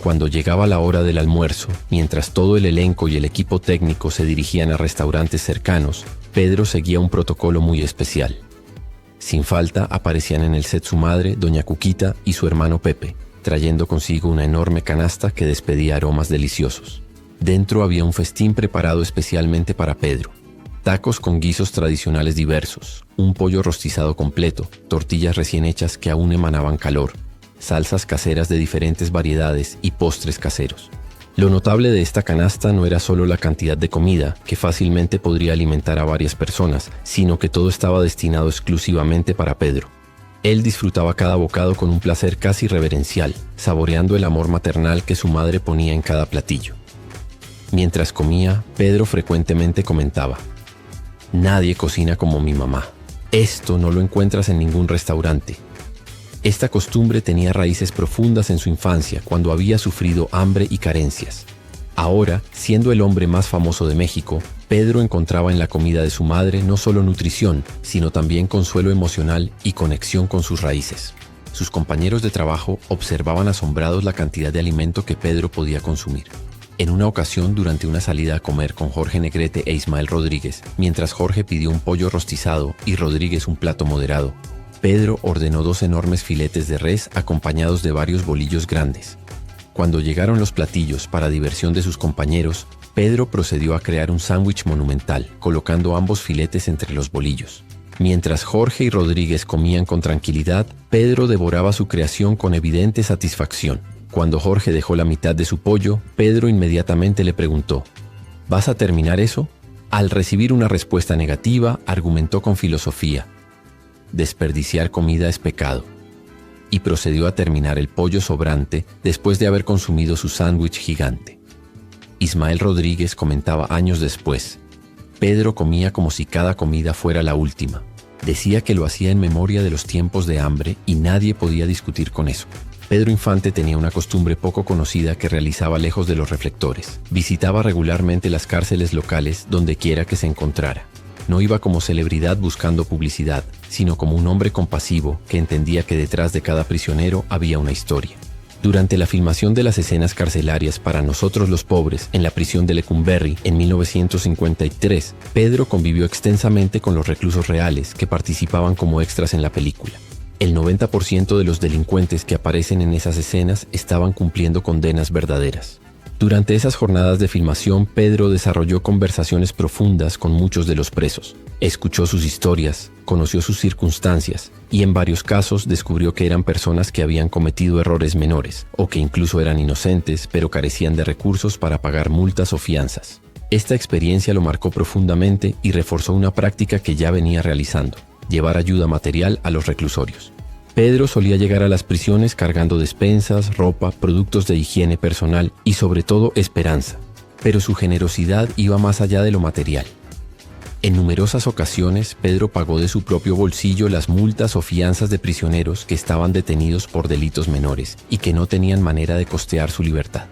Cuando llegaba la hora del almuerzo, mientras todo el elenco y el equipo técnico se dirigían a restaurantes cercanos, Pedro seguía un protocolo muy especial. Sin falta aparecían en el set su madre, doña Cuquita, y su hermano Pepe, trayendo consigo una enorme canasta que despedía aromas deliciosos. Dentro había un festín preparado especialmente para Pedro. Tacos con guisos tradicionales diversos, un pollo rostizado completo, tortillas recién hechas que aún emanaban calor, salsas caseras de diferentes variedades y postres caseros. Lo notable de esta canasta no era solo la cantidad de comida, que fácilmente podría alimentar a varias personas, sino que todo estaba destinado exclusivamente para Pedro. Él disfrutaba cada bocado con un placer casi reverencial, saboreando el amor maternal que su madre ponía en cada platillo. Mientras comía, Pedro frecuentemente comentaba: «Nadie cocina como mi mamá. Esto no lo encuentras en ningún restaurante». Esta costumbre tenía raíces profundas en su infancia, cuando había sufrido hambre y carencias. Ahora, siendo el hombre más famoso de México, Pedro encontraba en la comida de su madre no solo nutrición, sino también consuelo emocional y conexión con sus raíces. Sus compañeros de trabajo observaban asombrados la cantidad de alimento que Pedro podía consumir. En una ocasión, durante una salida a comer con Jorge Negrete e Ismael Rodríguez, mientras Jorge pidió un pollo rostizado y Rodríguez un plato moderado, Pedro ordenó 2 enormes filetes de res acompañados de varios bolillos grandes. Cuando llegaron los platillos para diversión de sus compañeros, Pedro procedió a crear un sándwich monumental, colocando ambos filetes entre los bolillos. Mientras Jorge y Rodríguez comían con tranquilidad, Pedro devoraba su creación con evidente satisfacción. Cuando Jorge dejó la mitad de su pollo, Pedro inmediatamente le preguntó: «¿Vas a terminar eso?». Al recibir una respuesta negativa, argumentó con filosofía: «Desperdiciar comida es pecado», y procedió a terminar el pollo sobrante después de haber consumido su sándwich gigante. Ismael Rodríguez comentaba años después: «Pedro comía como si cada comida fuera la última. Decía que lo hacía en memoria de los tiempos de hambre y nadie podía discutir con eso». Pedro Infante tenía una costumbre poco conocida que realizaba lejos de los reflectores. Visitaba regularmente las cárceles locales donde quiera que se encontrara. No iba como celebridad buscando publicidad, sino como un hombre compasivo que entendía que detrás de cada prisionero había una historia. Durante la filmación de las escenas carcelarias para Nosotros los Pobres en la prisión de Lecumberri en 1953, Pedro convivió extensamente con los reclusos reales que participaban como extras en la película. El 90% de los delincuentes que aparecen en esas escenas estaban cumpliendo condenas verdaderas. Durante esas jornadas de filmación, Pedro desarrolló conversaciones profundas con muchos de los presos. Escuchó sus historias, conoció sus circunstancias y en varios casos descubrió que eran personas que habían cometido errores menores o que incluso eran inocentes pero carecían de recursos para pagar multas o fianzas. Esta experiencia lo marcó profundamente y reforzó una práctica que ya venía realizando: llevar ayuda material a los reclusorios. Pedro solía llegar a las prisiones cargando despensas, ropa, productos de higiene personal y sobre todo esperanza. Pero su generosidad iba más allá de lo material. En numerosas ocasiones, Pedro pagó de su propio bolsillo las multas o fianzas de prisioneros que estaban detenidos por delitos menores y que no tenían manera de costear su libertad.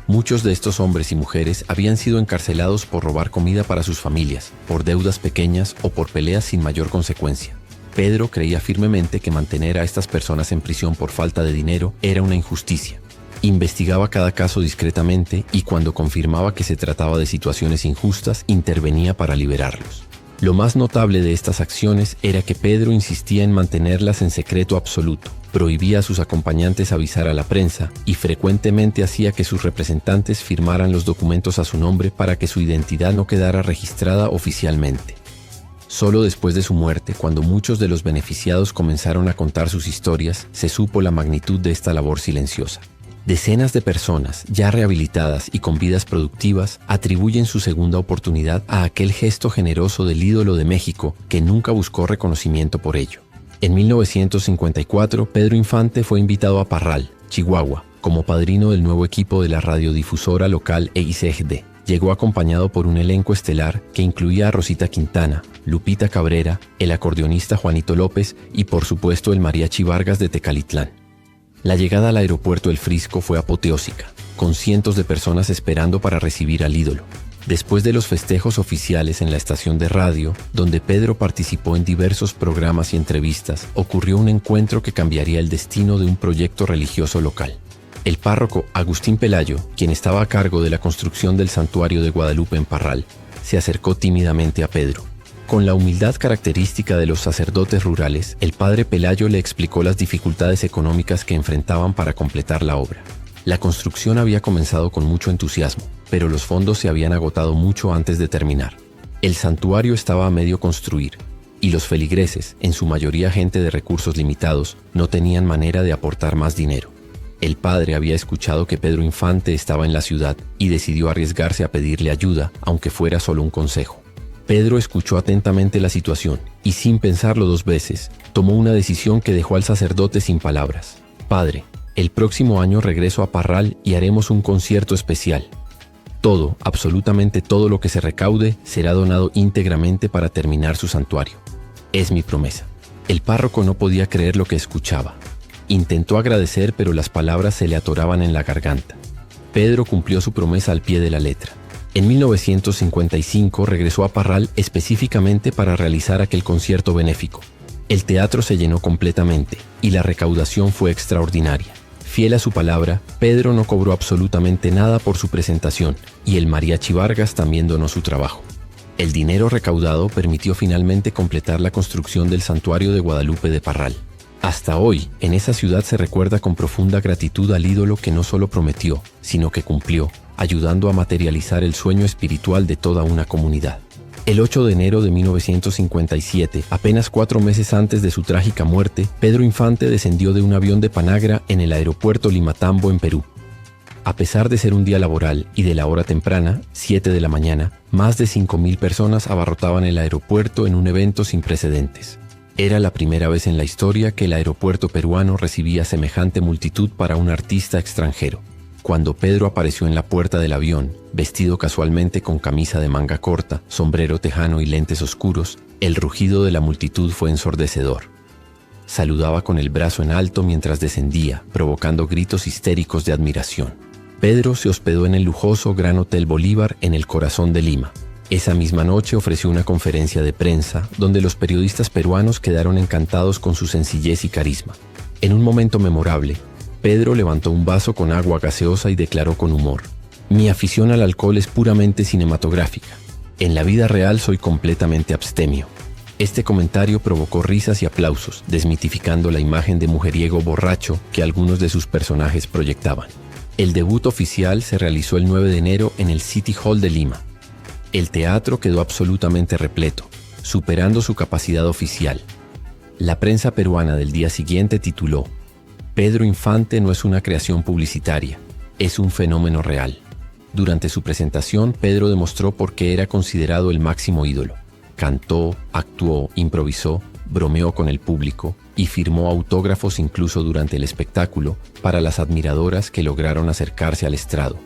Muchos de estos hombres y mujeres habían sido encarcelados por robar comida para sus familias, por deudas pequeñas o por peleas sin mayor consecuencia. Pedro creía firmemente que mantener a estas personas en prisión por falta de dinero era una injusticia. Investigaba cada caso discretamente y cuando confirmaba que se trataba de situaciones injustas, intervenía para liberarlos. Lo más notable de estas acciones era que Pedro insistía en mantenerlas en secreto absoluto, prohibía a sus acompañantes avisar a la prensa y frecuentemente hacía que sus representantes firmaran los documentos a su nombre para que su identidad no quedara registrada oficialmente. Solo después de su muerte, cuando muchos de los beneficiados comenzaron a contar sus historias, se supo la magnitud de esta labor silenciosa. Decenas de personas, ya rehabilitadas y con vidas productivas, atribuyen su segunda oportunidad a aquel gesto generoso del ídolo de México que nunca buscó reconocimiento por ello. En 1954, Pedro Infante fue invitado a Parral, Chihuahua, como padrino del nuevo equipo de la radiodifusora local EICGD. Llegó acompañado por un elenco estelar que incluía a Rosita Quintana, Lupita Cabrera, el acordeonista Juanito López y por supuesto el Mariachi Vargas de Tecalitlán. La llegada al aeropuerto El Frisco fue apoteósica, con cientos de personas esperando para recibir al ídolo. Después de los festejos oficiales en la estación de radio, donde Pedro participó en diversos programas y entrevistas, ocurrió un encuentro que cambiaría el destino de un proyecto religioso local. El párroco Agustín Pelayo, quien estaba a cargo de la construcción del santuario de Guadalupe en Parral, se acercó tímidamente a Pedro. Con la humildad característica de los sacerdotes rurales, el padre Pelayo le explicó las dificultades económicas que enfrentaban para completar la obra. La construcción había comenzado con mucho entusiasmo, pero los fondos se habían agotado mucho antes de terminar. El santuario estaba a medio construir, y los feligreses, en su mayoría gente de recursos limitados, no tenían manera de aportar más dinero. El padre había escuchado que Pedro Infante estaba en la ciudad y decidió arriesgarse a pedirle ayuda, aunque fuera solo un consejo. Pedro escuchó atentamente la situación y, sin pensarlo dos veces, tomó una decisión que dejó al sacerdote sin palabras. «Padre, el próximo año regreso a Parral y haremos un concierto especial. Todo, absolutamente todo lo que se recaude será donado íntegramente para terminar su santuario. Es mi promesa». El párroco no podía creer lo que escuchaba. Intentó agradecer, pero las palabras se le atoraban en la garganta. Pedro cumplió su promesa al pie de la letra. En 1955 regresó a Parral específicamente para realizar aquel concierto benéfico. El teatro se llenó completamente y la recaudación fue extraordinaria. Fiel a su palabra, Pedro no cobró absolutamente nada por su presentación y el Mariachi Vargas también donó su trabajo. El dinero recaudado permitió finalmente completar la construcción del santuario de Guadalupe de Parral. Hasta hoy, en esa ciudad se recuerda con profunda gratitud al ídolo que no solo prometió, sino que cumplió, ayudando a materializar el sueño espiritual de toda una comunidad. El 8 de enero de 1957, apenas 4 meses antes de su trágica muerte, Pedro Infante descendió de un avión de Panagra en el aeropuerto Limatambo, en Perú. A pesar de ser un día laboral y de la hora temprana, 7 de la mañana, más de 5,000 personas abarrotaban el aeropuerto en un evento sin precedentes. Era la primera vez en la historia que el aeropuerto peruano recibía semejante multitud para un artista extranjero. Cuando Pedro apareció en la puerta del avión, vestido casualmente con camisa de manga corta, sombrero tejano y lentes oscuros, el rugido de la multitud fue ensordecedor. Saludaba con el brazo en alto mientras descendía, provocando gritos histéricos de admiración. Pedro se hospedó en el lujoso Gran Hotel Bolívar en el corazón de Lima. Esa misma noche ofreció una conferencia de prensa donde los periodistas peruanos quedaron encantados con su sencillez y carisma. En un momento memorable, Pedro levantó un vaso con agua gaseosa y declaró con humor: «Mi afición al alcohol es puramente cinematográfica. En la vida real soy completamente abstemio». Este comentario provocó risas y aplausos, desmitificando la imagen de mujeriego borracho que algunos de sus personajes proyectaban. El debut oficial se realizó el 9 de enero en el City Hall de Lima. El teatro quedó absolutamente repleto, superando su capacidad oficial. La prensa peruana del día siguiente tituló: «Pedro Infante no es una creación publicitaria, es un fenómeno real». Durante su presentación, Pedro demostró por qué era considerado el máximo ídolo. Cantó, actuó, improvisó, bromeó con el público y firmó autógrafos incluso durante el espectáculo para las admiradoras que lograron acercarse al estrado.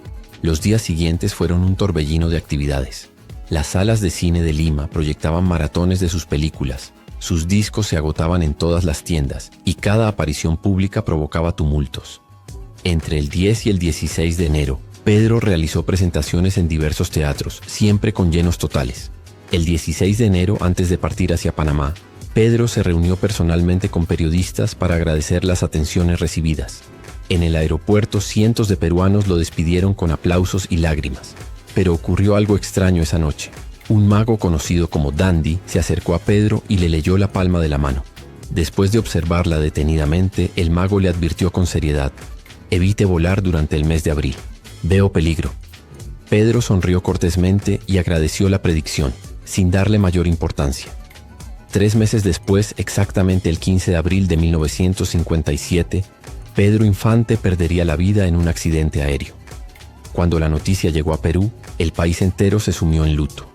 Los días siguientes fueron un torbellino de actividades. Las salas de cine de Lima proyectaban maratones de sus películas, sus discos se agotaban en todas las tiendas y cada aparición pública provocaba tumultos. Entre el 10 y el 16 de enero, Pedro realizó presentaciones en diversos teatros, siempre con llenos totales. El 16 de enero, antes de partir hacia Panamá, Pedro se reunió personalmente con periodistas para agradecer las atenciones recibidas. En el aeropuerto, cientos de peruanos lo despidieron con aplausos y lágrimas. Pero ocurrió algo extraño esa noche. Un mago conocido como Dandy se acercó a Pedro y le leyó la palma de la mano. Después de observarla detenidamente, el mago le advirtió con seriedad: «Evite volar durante el mes de abril. Veo peligro». Pedro sonrió cortésmente y agradeció la predicción, sin darle mayor importancia. 3 meses después, exactamente el 15 de abril de 1957, Pedro Infante perdería la vida en un accidente aéreo. Cuando la noticia llegó a Perú, el país entero se sumió en luto.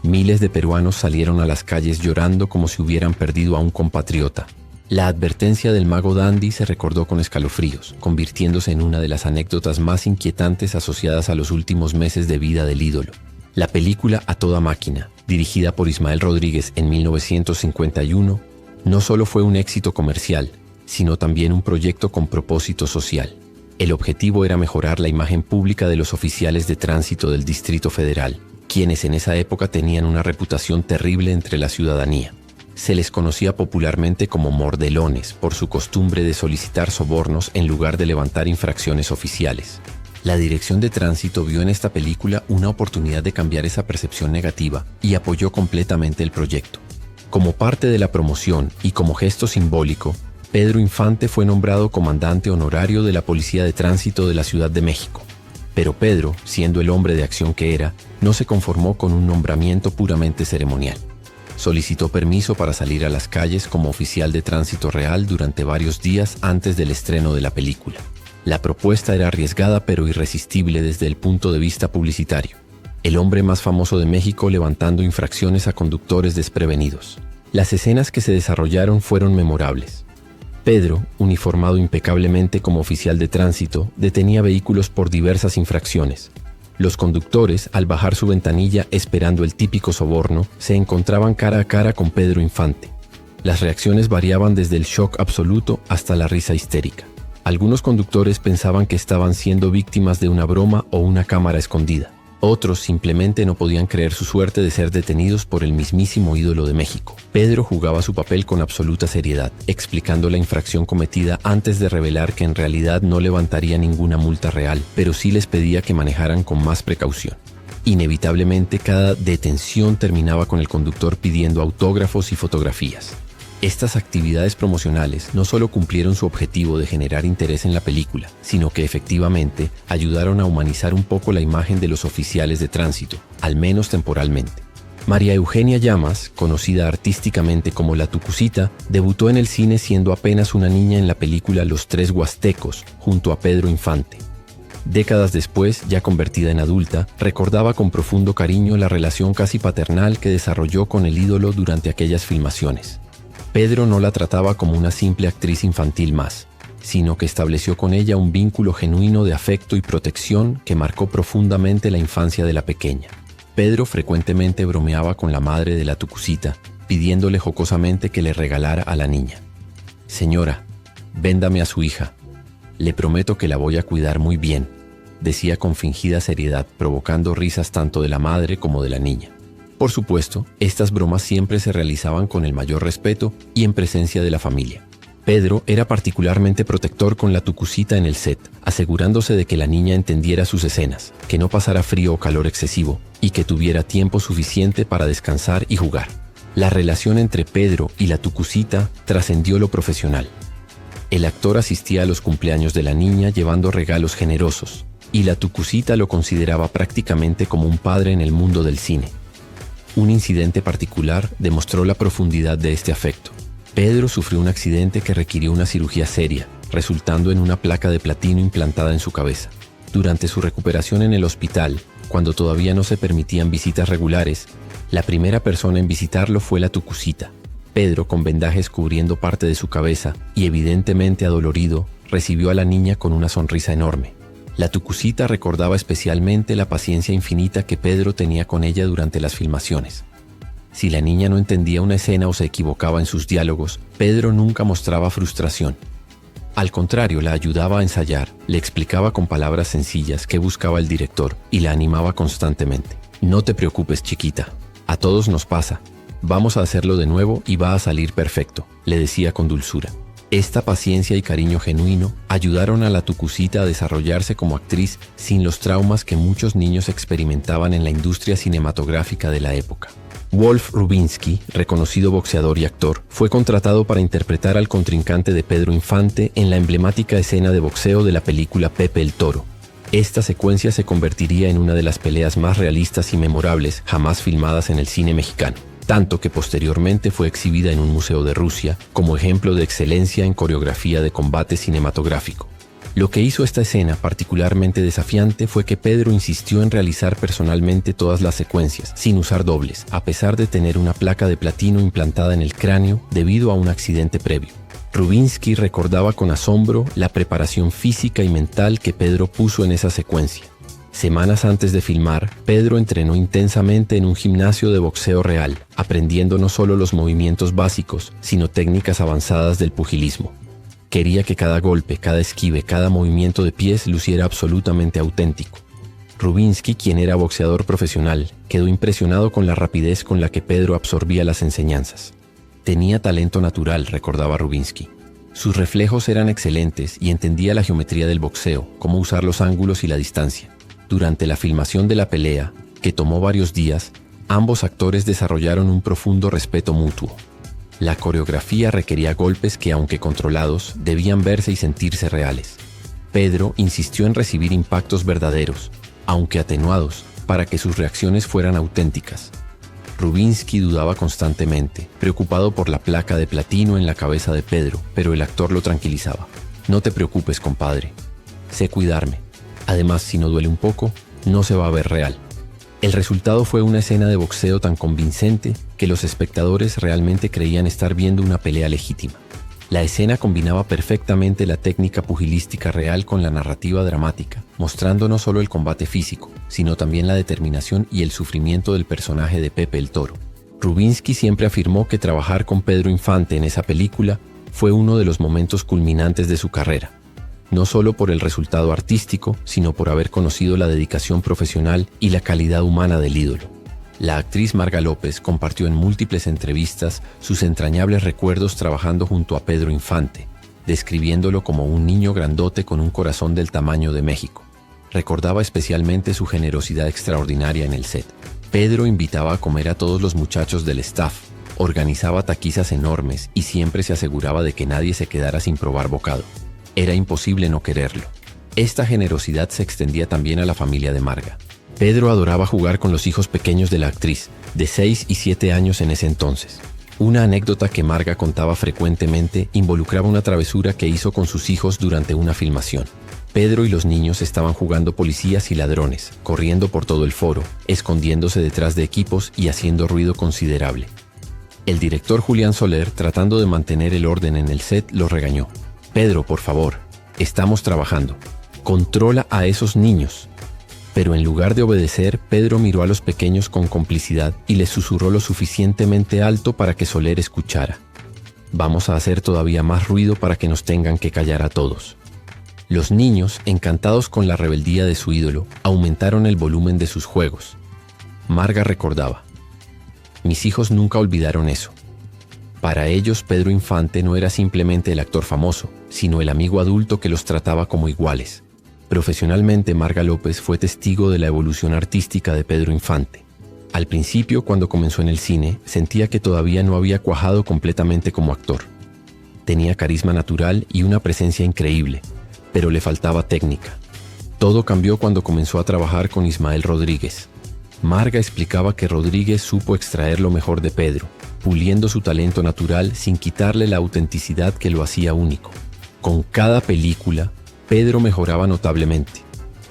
Miles de peruanos salieron a las calles llorando como si hubieran perdido a un compatriota. La advertencia del mago Dandy se recordó con escalofríos, convirtiéndose en una de las anécdotas más inquietantes asociadas a los últimos meses de vida del ídolo. La película A Toda Máquina, dirigida por Ismael Rodríguez en 1951, no solo fue un éxito comercial, sino también un proyecto con propósito social. El objetivo era mejorar la imagen pública de los oficiales de tránsito del Distrito Federal, quienes en esa época tenían una reputación terrible entre la ciudadanía. Se les conocía popularmente como mordelones por su costumbre de solicitar sobornos en lugar de levantar infracciones oficiales. La Dirección de Tránsito vio en esta película una oportunidad de cambiar esa percepción negativa y apoyó completamente el proyecto. Como parte de la promoción y como gesto simbólico, Pedro Infante fue nombrado comandante honorario de la Policía de Tránsito de la Ciudad de México. Pero Pedro, siendo el hombre de acción que era, no se conformó con un nombramiento puramente ceremonial. Solicitó permiso para salir a las calles como oficial de tránsito real durante varios días antes del estreno de la película. La propuesta era arriesgada pero irresistible desde el punto de vista publicitario. El hombre más famoso de México levantando infracciones a conductores desprevenidos. Las escenas que se desarrollaron fueron memorables. Pedro, uniformado impecablemente como oficial de tránsito, detenía vehículos por diversas infracciones. Los conductores, al bajar su ventanilla esperando el típico soborno, se encontraban cara a cara con Pedro Infante. Las reacciones variaban desde el shock absoluto hasta la risa histérica. Algunos conductores pensaban que estaban siendo víctimas de una broma o una cámara escondida. Otros simplemente no podían creer su suerte de ser detenidos por el mismísimo ídolo de México. Pedro jugaba su papel con absoluta seriedad, explicando la infracción cometida antes de revelar que en realidad no levantaría ninguna multa real, pero sí les pedía que manejaran con más precaución. Inevitablemente, cada detención terminaba con el conductor pidiendo autógrafos y fotografías. Estas actividades promocionales no solo cumplieron su objetivo de generar interés en la película, sino que efectivamente ayudaron a humanizar un poco la imagen de los oficiales de tránsito, al menos temporalmente. María Eugenia Llamas, conocida artísticamente como La Tucucita, debutó en el cine siendo apenas una niña en la película Los Tres Huastecos, junto a Pedro Infante. Décadas después, ya convertida en adulta, recordaba con profundo cariño la relación casi paternal que desarrolló con el ídolo durante aquellas filmaciones. Pedro no la trataba como una simple actriz infantil más, sino que estableció con ella un vínculo genuino de afecto y protección que marcó profundamente la infancia de la pequeña. Pedro frecuentemente bromeaba con la madre de la Tucucita, pidiéndole jocosamente que le regalara a la niña. «Señora, véndame a su hija. Le prometo que la voy a cuidar muy bien», decía con fingida seriedad, provocando risas tanto de la madre como de la niña. Por supuesto, estas bromas siempre se realizaban con el mayor respeto y en presencia de la familia. Pedro era particularmente protector con la tucucita en el set, asegurándose de que la niña entendiera sus escenas, que no pasara frío o calor excesivo y que tuviera tiempo suficiente para descansar y jugar. La relación entre Pedro y la tucucita trascendió lo profesional. El actor asistía a los cumpleaños de la niña llevando regalos generosos, y la tucucita lo consideraba prácticamente como un padre en el mundo del cine. Un incidente particular demostró la profundidad de este afecto. Pedro sufrió un accidente que requirió una cirugía seria, resultando en una placa de platino implantada en su cabeza. Durante su recuperación en el hospital, cuando todavía no se permitían visitas regulares, la primera persona en visitarlo fue la tucucita. Pedro, con vendajes cubriendo parte de su cabeza y evidentemente adolorido, recibió a la niña con una sonrisa enorme. La tucucita recordaba especialmente la paciencia infinita que Pedro tenía con ella durante las filmaciones. Si la niña no entendía una escena o se equivocaba en sus diálogos, Pedro nunca mostraba frustración. Al contrario, la ayudaba a ensayar, le explicaba con palabras sencillas qué buscaba el director y la animaba constantemente. No te preocupes, chiquita. A todos nos pasa. Vamos a hacerlo de nuevo y va a salir perfecto, le decía con dulzura. Esta paciencia y cariño genuino ayudaron a la tucucita a desarrollarse como actriz sin los traumas que muchos niños experimentaban en la industria cinematográfica de la época. Wolf Rubinsky, reconocido boxeador y actor, fue contratado para interpretar al contrincante de Pedro Infante en la emblemática escena de boxeo de la película Pepe el Toro. Esta secuencia se convertiría en una de las peleas más realistas y memorables jamás filmadas en el cine mexicano, tanto que posteriormente fue exhibida en un museo de Rusia como ejemplo de excelencia en coreografía de combate cinematográfico. Lo que hizo esta escena particularmente desafiante fue que Pedro insistió en realizar personalmente todas las secuencias, sin usar dobles, a pesar de tener una placa de platino implantada en el cráneo debido a un accidente previo. Rubinsky recordaba con asombro la preparación física y mental que Pedro puso en esa secuencia. Semanas antes de filmar, Pedro entrenó intensamente en un gimnasio de boxeo real, aprendiendo no solo los movimientos básicos, sino técnicas avanzadas del pugilismo. Quería que cada golpe, cada esquive, cada movimiento de pies luciera absolutamente auténtico. Rubinsky, quien era boxeador profesional, quedó impresionado con la rapidez con la que Pedro absorbía las enseñanzas. Tenía talento natural, recordaba Rubinsky. Sus reflejos eran excelentes y entendía la geometría del boxeo, cómo usar los ángulos y la distancia. Durante la filmación de la pelea, que tomó varios días, ambos actores desarrollaron un profundo respeto mutuo. La coreografía requería golpes que, aunque controlados, debían verse y sentirse reales. Pedro insistió en recibir impactos verdaderos, aunque atenuados, para que sus reacciones fueran auténticas. Rubinsky dudaba constantemente, preocupado por la placa de platino en la cabeza de Pedro, pero el actor lo tranquilizaba. No te preocupes, compadre. Sé cuidarme. Además, si no duele un poco, no se va a ver real. El resultado fue una escena de boxeo tan convincente que los espectadores realmente creían estar viendo una pelea legítima. La escena combinaba perfectamente la técnica pugilística real con la narrativa dramática, mostrando no solo el combate físico, sino también la determinación y el sufrimiento del personaje de Pepe el Toro. Rubinsky siempre afirmó que trabajar con Pedro Infante en esa película fue uno de los momentos culminantes de su carrera, no solo por el resultado artístico, sino por haber conocido la dedicación profesional y la calidad humana del ídolo. La actriz Marga López compartió en múltiples entrevistas sus entrañables recuerdos trabajando junto a Pedro Infante, describiéndolo como un niño grandote con un corazón del tamaño de México. Recordaba especialmente su generosidad extraordinaria en el set. Pedro invitaba a comer a todos los muchachos del staff, organizaba taquizas enormes y siempre se aseguraba de que nadie se quedara sin probar bocado. Era imposible no quererlo. Esta generosidad se extendía también a la familia de Marga. Pedro adoraba jugar con los hijos pequeños de la actriz, de 6 y 7 años en ese entonces. Una anécdota que Marga contaba frecuentemente involucraba una travesura que hizo con sus hijos durante una filmación. Pedro y los niños estaban jugando policías y ladrones, corriendo por todo el foro, escondiéndose detrás de equipos y haciendo ruido considerable. El director Julián Soler, tratando de mantener el orden en el set, los regañó. Pedro, por favor, estamos trabajando. Controla a esos niños. Pero en lugar de obedecer, Pedro miró a los pequeños con complicidad y les susurró lo suficientemente alto para que Soler escuchara. Vamos a hacer todavía más ruido para que nos tengan que callar a todos. Los niños, encantados con la rebeldía de su ídolo, aumentaron el volumen de sus juegos. Marga recordaba: mis hijos nunca olvidaron eso. Para ellos, Pedro Infante no era simplemente el actor famoso, sino el amigo adulto que los trataba como iguales. Profesionalmente, Marga López fue testigo de la evolución artística de Pedro Infante. Al principio, cuando comenzó en el cine, sentía que todavía no había cuajado completamente como actor. Tenía carisma natural y una presencia increíble, pero le faltaba técnica. Todo cambió cuando comenzó a trabajar con Ismael Rodríguez. Marga explicaba que Rodríguez supo extraer lo mejor de Pedro, puliendo su talento natural sin quitarle la autenticidad que lo hacía único. Con cada película, Pedro mejoraba notablemente.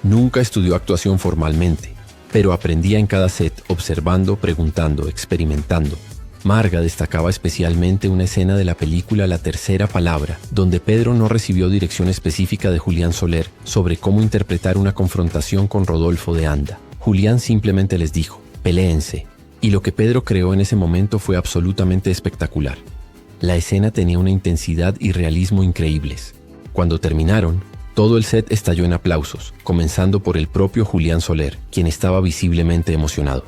Nunca estudió actuación formalmente, pero aprendía en cada set, observando, preguntando, experimentando. Marga destacaba especialmente una escena de la película La tercera palabra, donde Pedro no recibió dirección específica de Julián Soler sobre cómo interpretar una confrontación con Rodolfo de Anda. Julián simplemente les dijo, peléense, y lo que Pedro creó en ese momento fue absolutamente espectacular. La escena tenía una intensidad y realismo increíbles. Cuando terminaron, todo el set estalló en aplausos, comenzando por el propio Julián Soler, quien estaba visiblemente emocionado.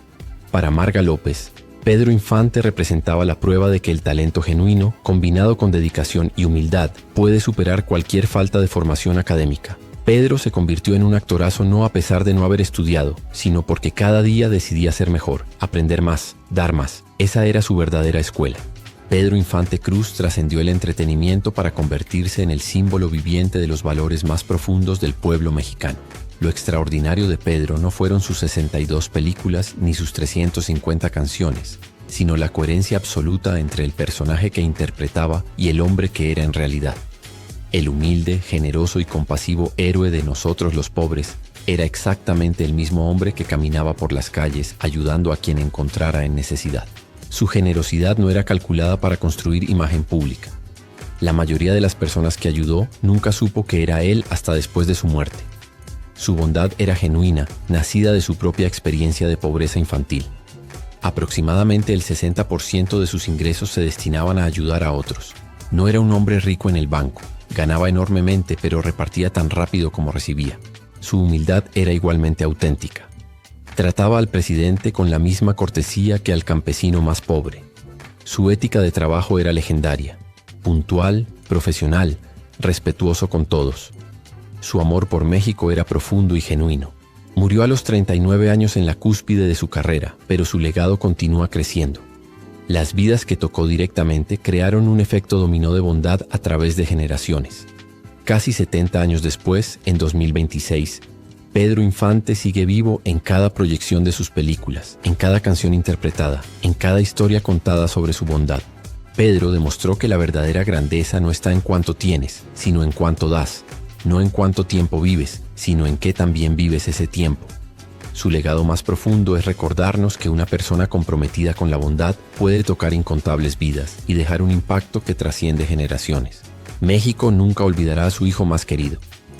Para Marga López, Pedro Infante representaba la prueba de que el talento genuino, combinado con dedicación y humildad, puede superar cualquier falta de formación académica. Pedro se convirtió en un actorazo no a pesar de no haber estudiado, sino porque cada día decidía ser mejor, aprender más, dar más. Esa era su verdadera escuela. Pedro Infante Cruz trascendió el entretenimiento para convertirse en el símbolo viviente de los valores más profundos del pueblo mexicano. Lo extraordinario de Pedro no fueron sus 62 películas ni sus 350 canciones, sino la coherencia absoluta entre el personaje que interpretaba y el hombre que era en realidad. El humilde, generoso y compasivo héroe de nosotros los pobres era exactamente el mismo hombre que caminaba por las calles ayudando a quien encontrara en necesidad. Su generosidad no era calculada para construir imagen pública. La mayoría de las personas que ayudó nunca supo que era él hasta después de su muerte. Su bondad era genuina, nacida de su propia experiencia de pobreza infantil. Aproximadamente el 60% de sus ingresos se destinaban a ayudar a otros. No era un hombre rico en el banco, ganaba enormemente pero repartía tan rápido como recibía. Su humildad era igualmente auténtica. Trataba al presidente con la misma cortesía que al campesino más pobre. Su ética de trabajo era legendaria, puntual, profesional, respetuoso con todos. Su amor por México era profundo y genuino. Murió a los 39 años en la cúspide de su carrera, pero su legado continúa creciendo. Las vidas que tocó directamente crearon un efecto dominó de bondad a través de generaciones. Casi 70 años después, en 2026, Pedro Infante sigue vivo en cada proyección de sus películas, en cada canción interpretada, en cada historia contada sobre su bondad. Pedro demostró que la verdadera grandeza no está en cuánto tienes, sino en cuánto das. No en cuánto tiempo vives, sino en qué también vives ese tiempo. Su legado más profundo es recordarnos que una persona comprometida con la bondad puede tocar incontables vidas y dejar un impacto que trasciende generaciones. México nunca olvidará a su hijo más querido.